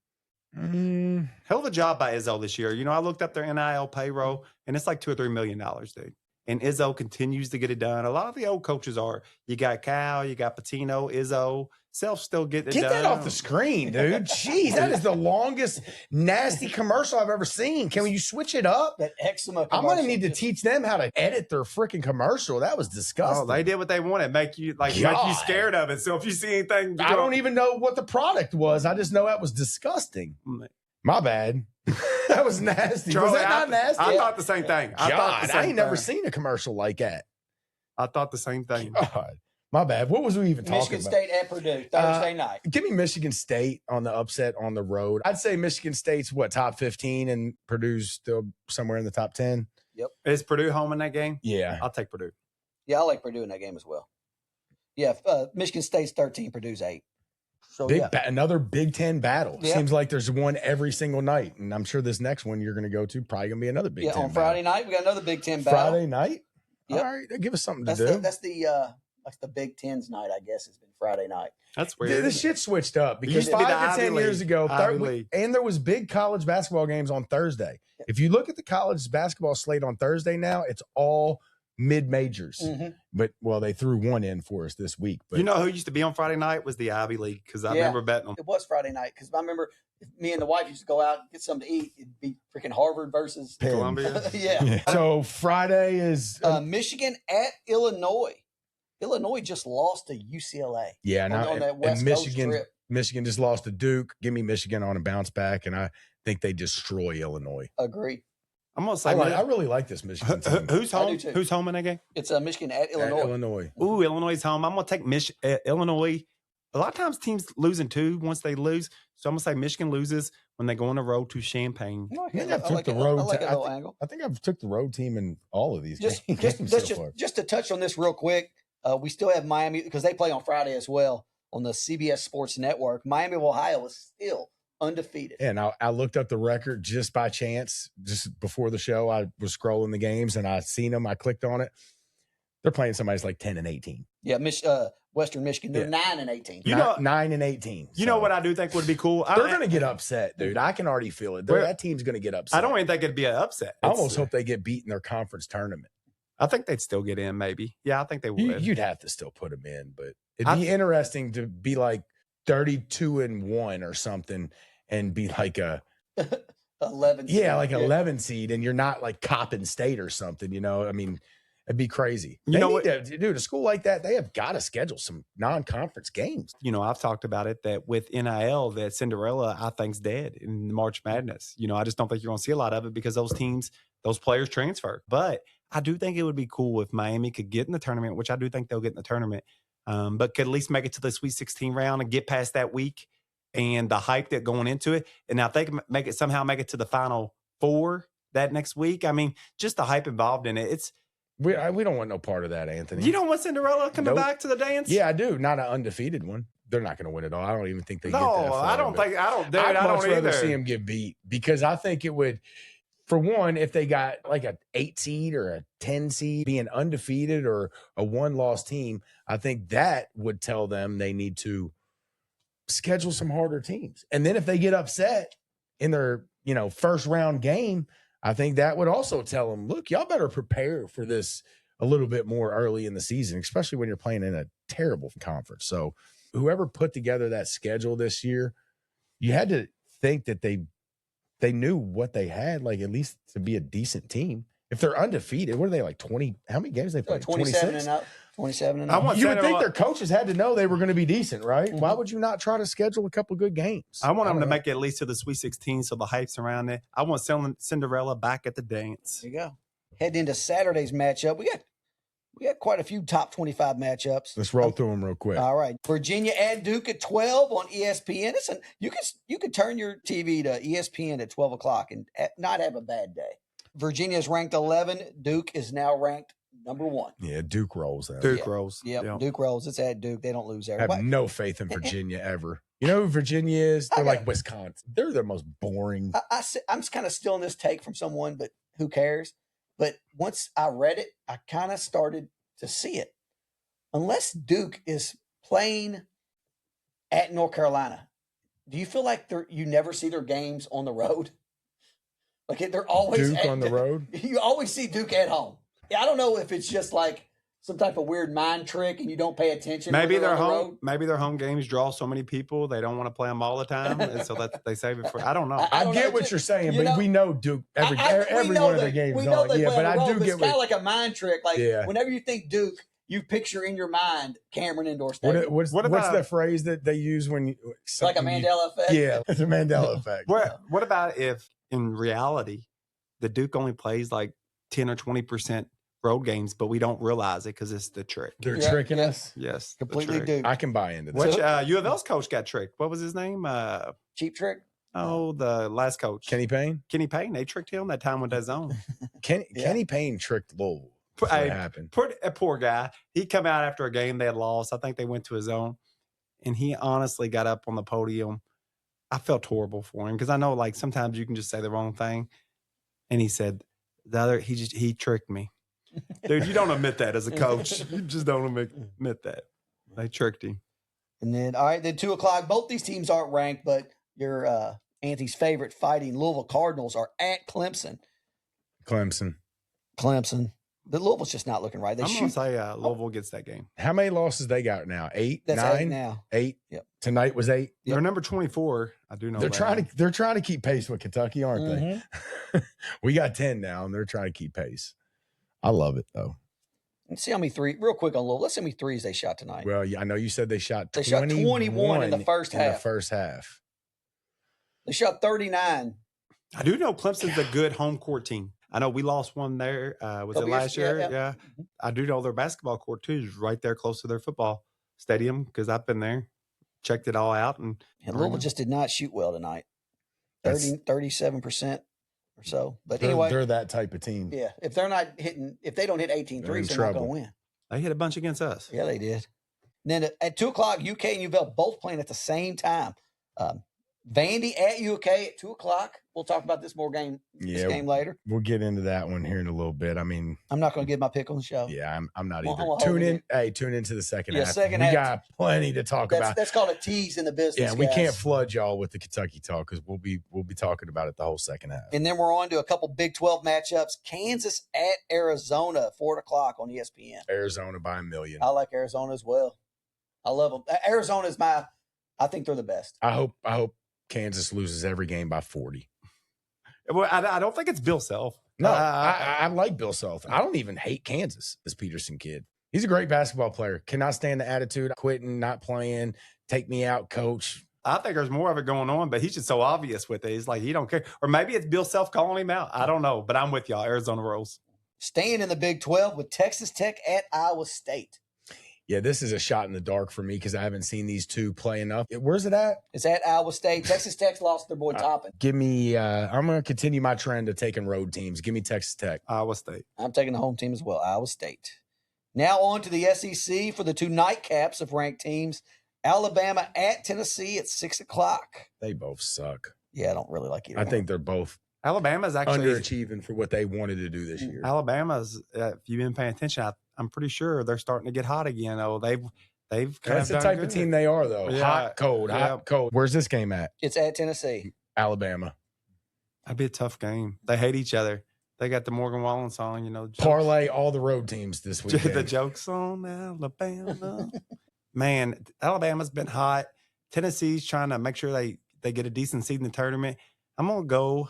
Hell of a job by Izzo this year. You know, I looked up their NIL payroll, and it's like $2 or $3 million, dude. And Izzo continues to get it done. A lot of the old coaches are. You got Cal, you got Patino, Izzo. Self still getting it Get done. that off the screen, dude. Jeez, that is the longest nasty commercial I've ever seen. Can you switch it up? That eczema. I'm going to commercial. need to teach them how to edit their freaking commercial. That was disgusting. Oh, they did what they wanted, make you God. scared of it. So if you see anything, I don't even know what the product was. I just know that was disgusting. My bad. That was nasty. Charlie, was that not nasty? I thought the same thing. God, I ain't never seen a commercial like that. I thought the same thing. God, my bad. What was we even talking Michigan about? State at Purdue Thursday night. Give me Michigan State on the upset on the road. I'd say Michigan State's top 15 and Purdue's still somewhere in the top 10. Is Purdue home in that game? Yeah. I'll take Purdue. Yeah, I like Purdue in that game as well. Yeah, Michigan State's 13, Purdue's 8. So Another Big Ten battle. Yeah. Seems like there's one every single night. And I'm sure this next one you're going to go to probably going to be another Big Ten on Friday night, we got another Big Ten battle. Friday night? Yep. All right. Give us something That's to do. that's the Big Ten's night, I guess. It's been Friday night. That's weird. This shit switched up because used to be the 5 to 10 Ivy years League. ago, Ivy League. and there was big college basketball games on Thursday. If you look at the college basketball slate on Thursday now, it's all mid-majors. Mm-hmm. But, they threw one in for us this week. But You know who used to be on Friday night was the Ivy League because I remember betting on. It was Friday night because I remember me and the wife used to go out and get something to eat. It'd be freaking Harvard versus Penn. Columbia. yeah. So Friday is Michigan at Illinois. Illinois just lost to UCLA. now on that West and Coast Michigan. trip. Michigan just lost to Duke. Give me Michigan on a bounce back, and I think they destroy Illinois. Agree. I'm gonna say I really like this Michigan team. who's I home? do too. Who's home in that game? It's Michigan at At Illinois. Illinois. Ooh, Illinois is home. I'm gonna take Illinois. A lot of times teams losing too once they lose. So I'm gonna say Michigan loses when they go on the road to Champaign. I like I think it. I've I took like the it. road. I like to- that I little think- angle. I think I've took the road team in all of these Just games so far. just to touch on this real quick, we still have Miami because they play on Friday as well on the CBS Sports Network. Miami of Ohio is still undefeated. And I looked up the record just by chance, just before the show. I was scrolling the games and I seen them. I clicked on it. They're playing somebody's like 10 and 18. Yeah, Western Michigan, they're 9 and 18. You know- 9 and 18. You know what I do think would be cool? They're going to get upset, dude. I can already feel it. That team's going to get upset. I don't even think it'd be an upset. I almost hope they get beat in their conference tournament. I think they'd still get in, maybe. Yeah, I think they would. You'd have to still put them in, but it'd be interesting to be like 32-1 or something and be like a 11. like an 11 seed, and you're not like Coppin State or something. I mean, it'd be crazy. You know what? Dude, a school like that, they have got to schedule some non-conference games. I've talked about it that with NIL, that Cinderella, I think's dead in March Madness. I just don't think you're going to see a lot of it because those players transfer. But I do think it would be cool if Miami could get in the tournament, which I do think they'll get in the tournament, but could at least make it to the Sweet 16 round and get past that week and the hype that going into it. And now if they can make it to the Final Four that next week, I mean, just the hype involved in it. We don't want no part of that, Anthony. You don't want Cinderella coming Nope. back to the dance? Yeah, I do. Not an undefeated one. They're not going to win it all. I don't even think they get that No, far. I don't but think. I don't. Dude, I'd I much don't rather either. see them get beat because I think it would, for one, if they got like an 8 seed or a 10 seed being undefeated or a 1-loss team, I think that would tell them they need to schedule some harder teams. And then if they get upset in their, first round game, I think that would also tell them, look, y'all better prepare for this a little bit more early in the season, especially when you're playing in a terrible conference. So whoever put together that schedule this year, you had to think that they knew what they had, like at least to be a decent team. If they're undefeated, what are they like 20? How many games they played? 27 and up. 27 and up. You would think their coaches had to know they were going to be decent, right? Mm-hmm. Why would you not try to schedule a couple good games? I want them don't to know. make it at least to the Sweet 16, so the hype's around it. I want Cinderella back at the dance. There you go. Heading into Saturday's matchup, we got quite a few top 25 matchups. Let's roll through them real quick. All right, Virginia at Duke at 12 on ESPN. You can turn your TV to ESPN at 12 o'clock and not have a bad day. Virginia is ranked 11. Duke is now ranked number 1. Yeah, Duke rolls them. Duke rolls. Yep, Yeah. Duke rolls. It's at Duke. They don't lose there. I have no faith in Virginia ever. You know who Virginia is? They're like Wisconsin. They're the most boring. I'm kind of still in this take from someone, but Who cares? But once I read it, I kind of started to see it. Unless Duke is playing at North Carolina, do you feel like you never see their games on the road? Like they're always Duke on the road? You always see Duke at home. Yeah, I don't know if it's just like some type of weird mind trick and you don't pay attention. Maybe when their they're on the home road. maybe their home games draw so many people they don't want to play them all the time, and so that they save it for. I don't know. I don't know, get what just- you're saying, you but know, we know Duke every we know one of their that- games. We know on. they Yeah, play but on the I road, do but get it's kind of what. like a mind trick. Like Yeah. whenever you think Duke, you picture in your mind Cameron Indoor What, Stadium. what's What about- the phrase that they use when you Like a something you- Mandela effect. Yeah, it's a Mandela effect. What about if in reality the Duke only plays like 10 or 20% road games, but we don't realize it because it's the trick. They're Yeah, tricking yeah. us. Yes, the Completely trick. Duke. I can buy into that. Which U of L's coach got tricked? What was his name? Cheap trick. The last coach, Kenny Payne? Kenny Payne. They tricked him that time with that zone. Kenny Yeah. Payne tricked Louisville. Put- That's hey, what happened. A poor guy. He come out after a game they had lost. I think they went to his own, and he honestly got up on the podium. I felt horrible for him because I know like sometimes you can just say the wrong thing, and he said he tricked me. Dude, you don't admit that as a coach. You just don't admit that. They tricked him. And then, all right, then 2 o'clock. Both these teams aren't ranked, but your Auntie's favorite Fighting Louisville Cardinals are at Clemson. Clemson. The Louisville's just not looking right. They I'm going to shoot. say Louisville gets that game. How many losses they got now? 8, That's 9, 8 now. 8. Yep. Tonight was 8. They're number 24. I do know They're that. trying to keep pace with Kentucky, aren't Mhm. they? We got 10 now, and they're trying to keep pace. I love it though. Let's see how many real quick on Louisville. Let's see how many threes they shot tonight. Well, yeah, I know you said they shot They shot 21 in the first half. They shot 39. I do know Clemson's a good home court team. I know we lost one there. Was it Couple last years- year? yeah. Yeah. I do know their basketball court too is right there close to their football stadium because I've been there, checked it all out. And And Louisville just did not shoot well tonight. That's- 37% or so. But They're, anyway, they're that type of team. yeah, if they don't hit 18 They're in threes, they're not going trouble. to win. they hit a bunch against us. Yeah, they did. And then at 2 o'clock, UK and UVL both playing at the same time. Vandy at UK at 2 o'clock. We'll talk about this game later. We'll get into that one here in a little bit. I mean, I'm not going to give my pick on the show. yeah, I'm not Well, either. I'm gonna Tune hold in. it. Hey, tune into the second Yeah, half. second we half. got plenty to talk about. That's called a tease in the business. Yeah, we guys. can't flood y'all with the Kentucky talk because we'll be talking about it the whole second half. And then we're on to a couple Big 12 matchups. Kansas at Arizona, 4 o'clock on ESPN. Arizona by 1 million. I like Arizona as well. I love them. Arizona is I think they're the best. I hope Kansas loses every game by 40. Well, I don't think it's Bill Self. No, I like Bill Self. I don't even hate Kansas, this Peterson kid. He's a great basketball player. Cannot stand the attitude, quitting, not playing, take me out, coach. I think there's more of it going on, but he's just so obvious with it. He's like, he don't care. Or maybe it's Bill Self calling him out. I don't know, but I'm with y'all. Arizona rolls. Staying in the Big 12 with Texas Tech at Iowa State. Yeah, this is a shot in the dark for me because I haven't seen these two play enough. Where's it at? It's at Iowa State. Texas Tech's lost their boy Toppin. Give me, I'm going to continue my trend of taking road teams. Give me Texas Tech. Iowa State. I'm taking the home team as well, Iowa State. Now on to the SEC for the 2 nightcaps of ranked teams. Alabama at Tennessee at 6 o'clock. They both suck. Yeah, I don't really like either I one. think they're both Alabama's actually underachieving for what they wanted to do this year. Alabama's. If you've been paying attention, I'm pretty sure they're starting to get hot again. Oh, they've kind That's of the type of team they are, though. Yeah. Hot, cold, Yeah. hot, cold. Where's this game at? It's at Tennessee. Alabama. That'd be a tough game. They hate each other. They got the Morgan Wallen song, jokes. Parlay all the road teams this weekend. The jokes on Alabama. Man, Alabama's been hot. Tennessee's trying to make sure they get a decent seed in the tournament. I'm gonna go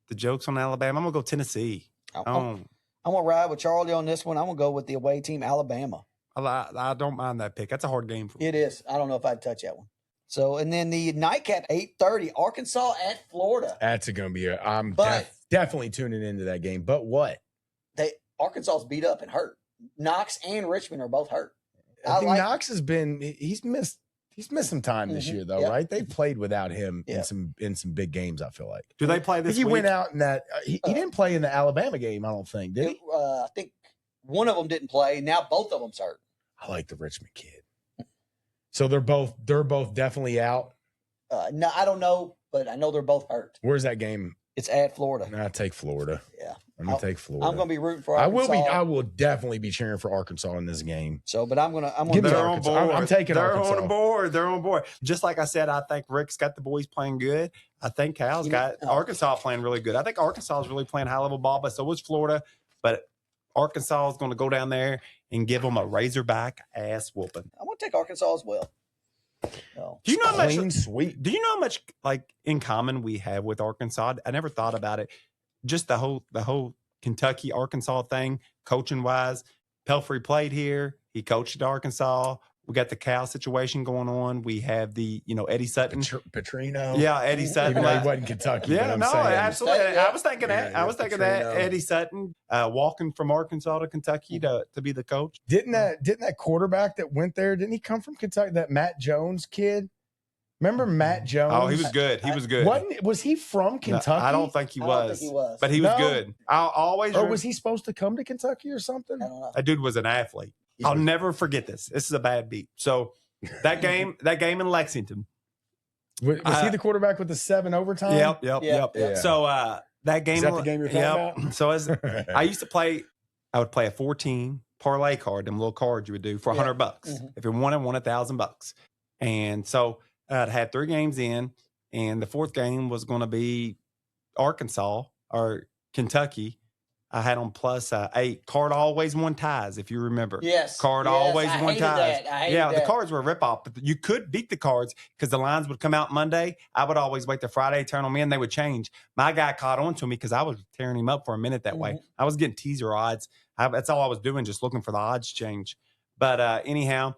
the jokes on Alabama. I'm gonna go Tennessee. I'm going to ride with Charlie on this one. I'm going to go with the away team, Alabama. I don't mind that pick. That's a hard game for me. It is. I don't know if I'd touch that one. So, and then the nightcap, 8:30, Arkansas at Florida. That's going to be I'm But- definitely tuning into that game. But what? Arkansas's beat up and hurt. Knox and Richmond are both hurt. I think Knox has been he's missed some time this Mhm. year though, Yep. right? They played without him Yeah. in some big games. I feel like. Do they play I this think he week? went out in that. He didn't play in the Alabama game. I don't think. Did he? I think one of them didn't play. Now both of them's hurt. I like the Richmond kid. So they're both definitely out. No, I don't know, but I know they're both hurt. Where's that game? It's at Florida. I take Florida. Yeah. I'm gonna take Florida. I'm going to be rooting for I Arkansas. will definitely be cheering for Arkansas in this game. So, but I'm going to Give me They're on Arkansas. board. I'm taking They're Arkansas. on board. They're on board. Just like I said, I think Rick's got the boys playing good. I think Cal's got Arkansas playing really good. I think Arkansas is really playing high level ball, but so was Florida. But Arkansas is going to go down there and give them a Razorback ass whooping. I'm going to take Arkansas as well. So, Do you know how much? Clean sweep. Do you know how much like in common we have with Arkansas? I never thought about it. Just the whole Kentucky Arkansas thing, coaching wise. Pelfrey played here. He coached at Arkansas. We got the Cal situation going on. We have the Eddie Sutton. Petrino. Yeah, Eddie Sutton. Even though he wasn't Kentucky. Yeah, but I'm no, saying, absolutely. Yeah. I was thinking that. I was thinking that Petrino. Eddie Sutton walking from Arkansas to Kentucky to be the coach. Didn't that quarterback that went there? Didn't he come from Kentucky? That Matt Jones kid. Remember Matt Jones? Oh, he was good. He was good. Was he from No, Kentucky? I don't think he I don't was. think he was. But he was No? good. I'll always. Or was he supposed to come to Kentucky or something? I don't know. That dude was an athlete. I'll never forget this. This is a bad beat. So that game in Lexington. Was he the quarterback with the 7 overtime? Yep. Yeah. So that game. Is that the game you're talking about? So I used to play. I would play a 14 parlay card, them little cards you would do for $100. Mhm. If you won $1,000. And so I'd had 3 games in, and the 4th game was going to be Arkansas or Kentucky. I had on plus 8. Card always won ties, if you remember. Yes. Card yes, always I won hated ties. that. I hated Yeah, that. the cards were a ripoff, but you could beat the cards because the lines would come out Monday. I would always wait till Friday, turn them in. They would change. My guy caught on to me because I was tearing him up for a minute that way. I was getting teaser odds. That's all I was doing, just looking for the odds change. But anyhow,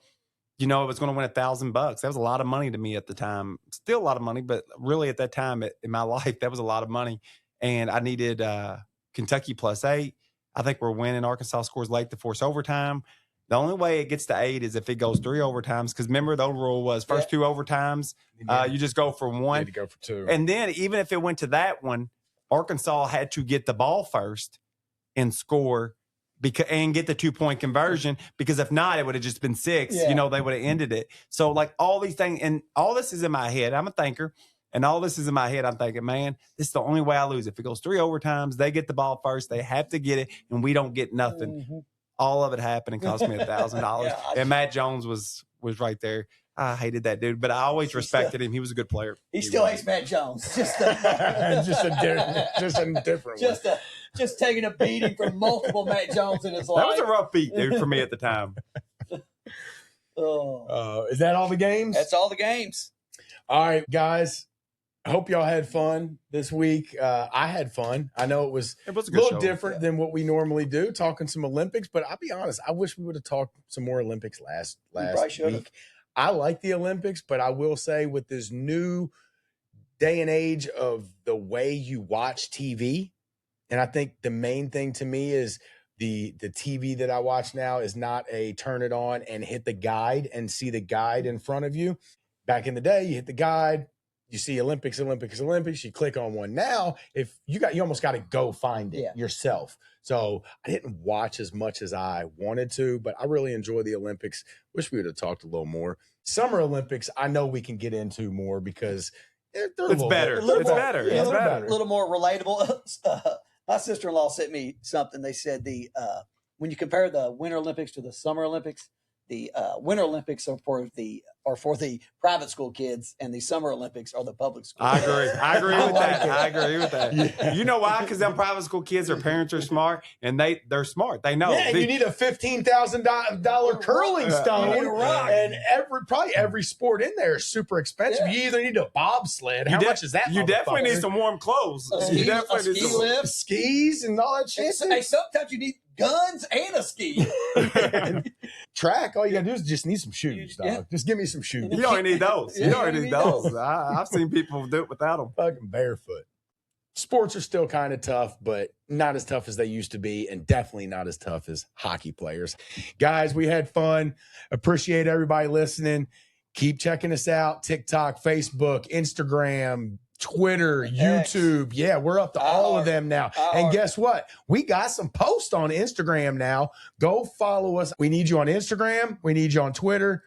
it was going to win $1,000. That was a lot of money to me at the time. Still a lot of money, but really at that time in my life, that was a lot of money. And I needed Kentucky plus 8. I think we're winning. Arkansas scores late to force overtime. The only way it gets to 8 is if it goes 3 overtimes. Because remember, the old rule was first 2 overtimes, you just go for 1. You had to go for 2. And then even if it went to that one, Arkansas had to get the ball first and score and get the 2-point conversion. Because if not, it would have just been 6. Yeah. They would have ended it. So like all these things, and all this is in my head. I'm a thinker. And all this is in my head. I'm thinking, man, this is the only way I lose. If it goes 3 overtimes, they get the ball first. They have to get it, and we don't get nothing. Mhm. All of it happened and cost me $1,000. Yeah, and Matt Jones was right there. I hated that dude, but I always respected him. He was a good player. He still hates Matt Jones. Just just a different one. just taking a beating from multiple Matt Jones in his life. That was a rough beat, dude, for me at the time. Is that all the games? That's all the games. All right, guys. I hope y'all had fun this week. I had fun. I know it was a a good little show. different than what we normally do, talking some Olympics. But I'll be honest, I wish we would have talked some more Olympics last probably should've. week. I like the Olympics, but I will say with this new day and age of the way you watch TV, and I think the main thing to me is the TV that I watch now is not a turn it on and hit the guide and see the guide in front of you. Back in the day, you hit the guide. You see Olympics. You click on one. Now, if you almost got to go find it yourself. So I didn't watch as much as I wanted to, but I really enjoy the Olympics. Wish we would have talked a little more. Summer Olympics, I know we can get into more because they're It's better. A little It's more- better. yeah, It's a little better. A little more relatable. My sister-in-law sent me something. They said when you compare the Winter Olympics to the Summer Olympics, the Winter Olympics are for the private school kids, and the Summer Olympics are the public school. I kids. agree. I agree with that. I agree with that. Yeah. You know why? Because them private school kids, their parents are smart, and they're smart. They know. Yeah, you need a $15,000 curling stone, You need a rock. and probably every sport in there is super expensive. Yeah. You either need a bobsled. How much is that? You definitely need motherfucker? some warm clothes. A ski- You definitely a need ski some. lift. skis and all that shit. Hey, sometimes you need guns and a ski. Track, all you gotta do is just need some shoes, dog. Yeah. Just give me some shoes. You don't need those. You Yeah, don't you need need those. I've seen people do it without them. Fucking barefoot. Sports are still kind of tough, but not as tough as they used to be, and definitely not as tough as hockey players. Guys, we had fun. Appreciate everybody listening. Keep checking us out. TikTok, Facebook, Instagram, Twitter, X. YouTube. Yeah, we're up to all of them now. And guess what? We got some posts on Instagram now. Go follow us. We need you on Instagram. We need you on Twitter.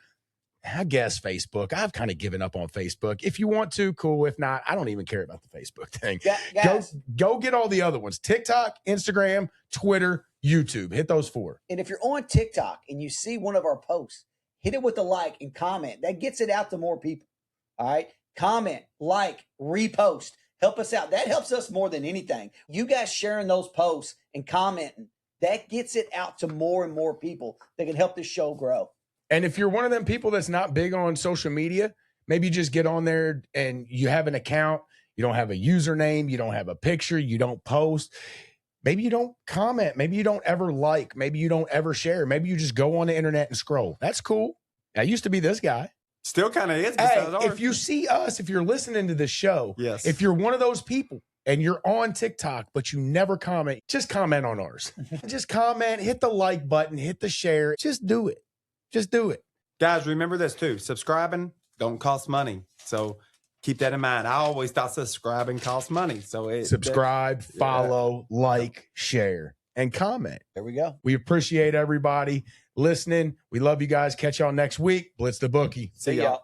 I guess Facebook. I've kind of given up on Facebook. If you want to, cool. If not, I don't even care about the Facebook thing. Guys, Go get all the other ones. TikTok, Instagram, Twitter, YouTube. Hit those 4. and if you're on TikTok and you see one of our posts, hit it with a like and comment. That gets it out to more people. All right? Comment, like, repost. Help us out. That helps us more than anything. You guys sharing those posts and commenting, that gets it out to more and more people that can help this show grow. And if you're one of them people that's not big on social media, maybe you just get on there and you have an account. You don't have a username. You don't have a picture. You don't post. Maybe you don't comment. Maybe you don't ever like. Maybe you don't ever share. Maybe you just go on the internet and scroll. That's cool. I used to be this guy. Still kind of is. Hey, if you see us, if you're listening to this show, yes. If you're one of those people and you're on TikTok, but you never comment, just comment on ours. Just comment, hit the like button, hit the share. Just do it. Just do it. Guys, remember this too. Subscribing don't cost money. So keep that in mind. I always thought subscribing cost money. So subscribe, follow, like, share, and comment. There we go. We appreciate everybody listening. We love you guys. Catch y'all next week. Blitz the bookie. See y'all.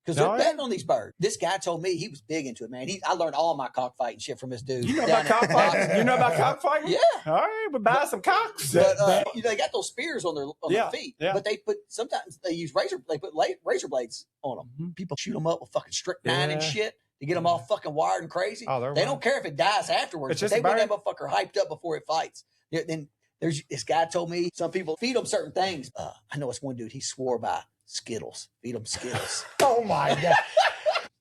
Because they're betting on these birds. This guy told me he was big into it, man. I learned all my cockfighting shit from this dude. You know about cockfighting? You know about cockfighting? Yeah. All right, we'll buy some cocks. But they got those spears on their feet. Yeah. But sometimes they use razor blades on them. Mm-hmm. People shoot them up with fucking strychnine and shit to get them all fucking wired and crazy. Oh, they don't care if it dies afterwards. But they want that motherfucker hyped up before it fights. Then there's this guy told me some people feed them certain things. I know it's one dude. He swore by Skittles. Feed them Skittles. Oh my God.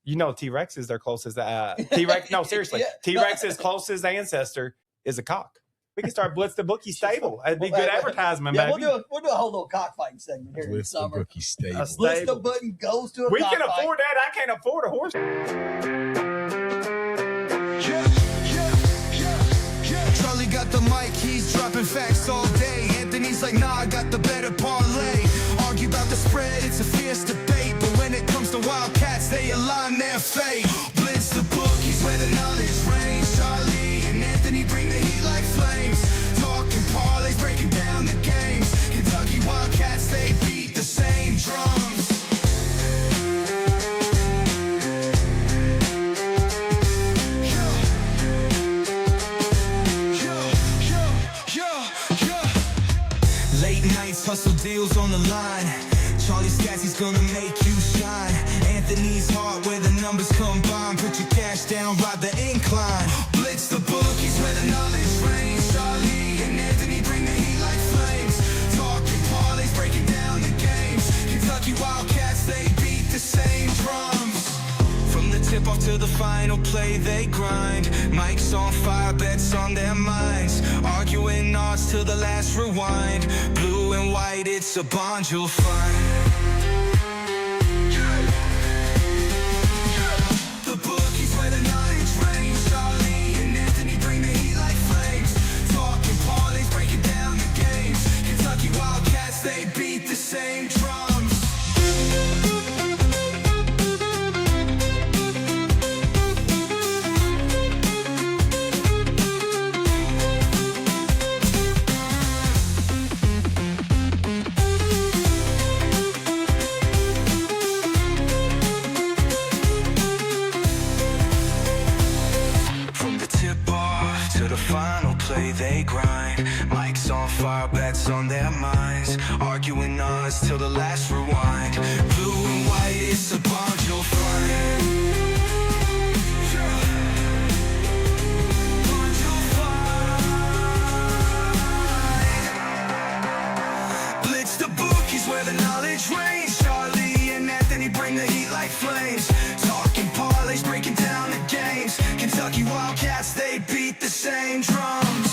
You know, T-Rex is their closest. T-Rex. No, seriously. Yeah, T-Rex's closest ancestor is a cock. We can start Blitz the Bookie stable. That'd be good advertisement, baby. We'll do a whole little cockfighting segment here in the summer. Blitz the Bookie stable. Blitz the button goes to a We cockfight. can afford that. I can't afford a horse. Charlie got the mic, he's dropping facts all day. Anthony's like, nah, I got the better parlay. Argue about the spread, it's a fierce debate. But when it comes to Wildcats, they align their fate. Blitz the bookies where the knowledge reigns. Charlie and Anthony bring the heat like flames. Talking parlays, breaking down the games. Kentucky Wildcats, they beat the same drums. Hustle deals on the line. Charlie Scassy's gonna make you shine. Anthony's heart where the numbers combine. Put your cash down, ride the incline. Blitz the bookies where the knowledge reigns. Charlie and Anthony bring the heat like flames. Talking parlays, breaking down the games. Kentucky Wildcats, they beat the same drums. From the tip off to the final play, they grind. Mike's on fire, bets on their minds. Arguing odds till the last rewind. Blue and white, it's a bond you'll find. The bookies where the knowledge reigns. Charlie and Anthony bring the heat like flames. Talking parlays, breaking down the games. Kentucky Wildcats, they beat the same drums. Final play, they grind. Mike's on fire, bets on their minds. Arguing odds till the last rewind. Blue and white, it's a bond you'll find. Bond you'll find. Blitz the bookies where the knowledge reigns. Charlie and Anthony bring the heat like flames. Talking parlays, breaking down the games. Kentucky Wildcats, they beat the same drums.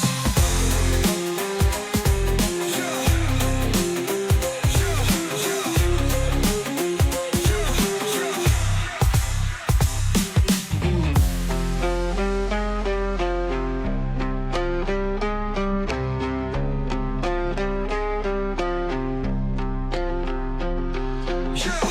Yeah.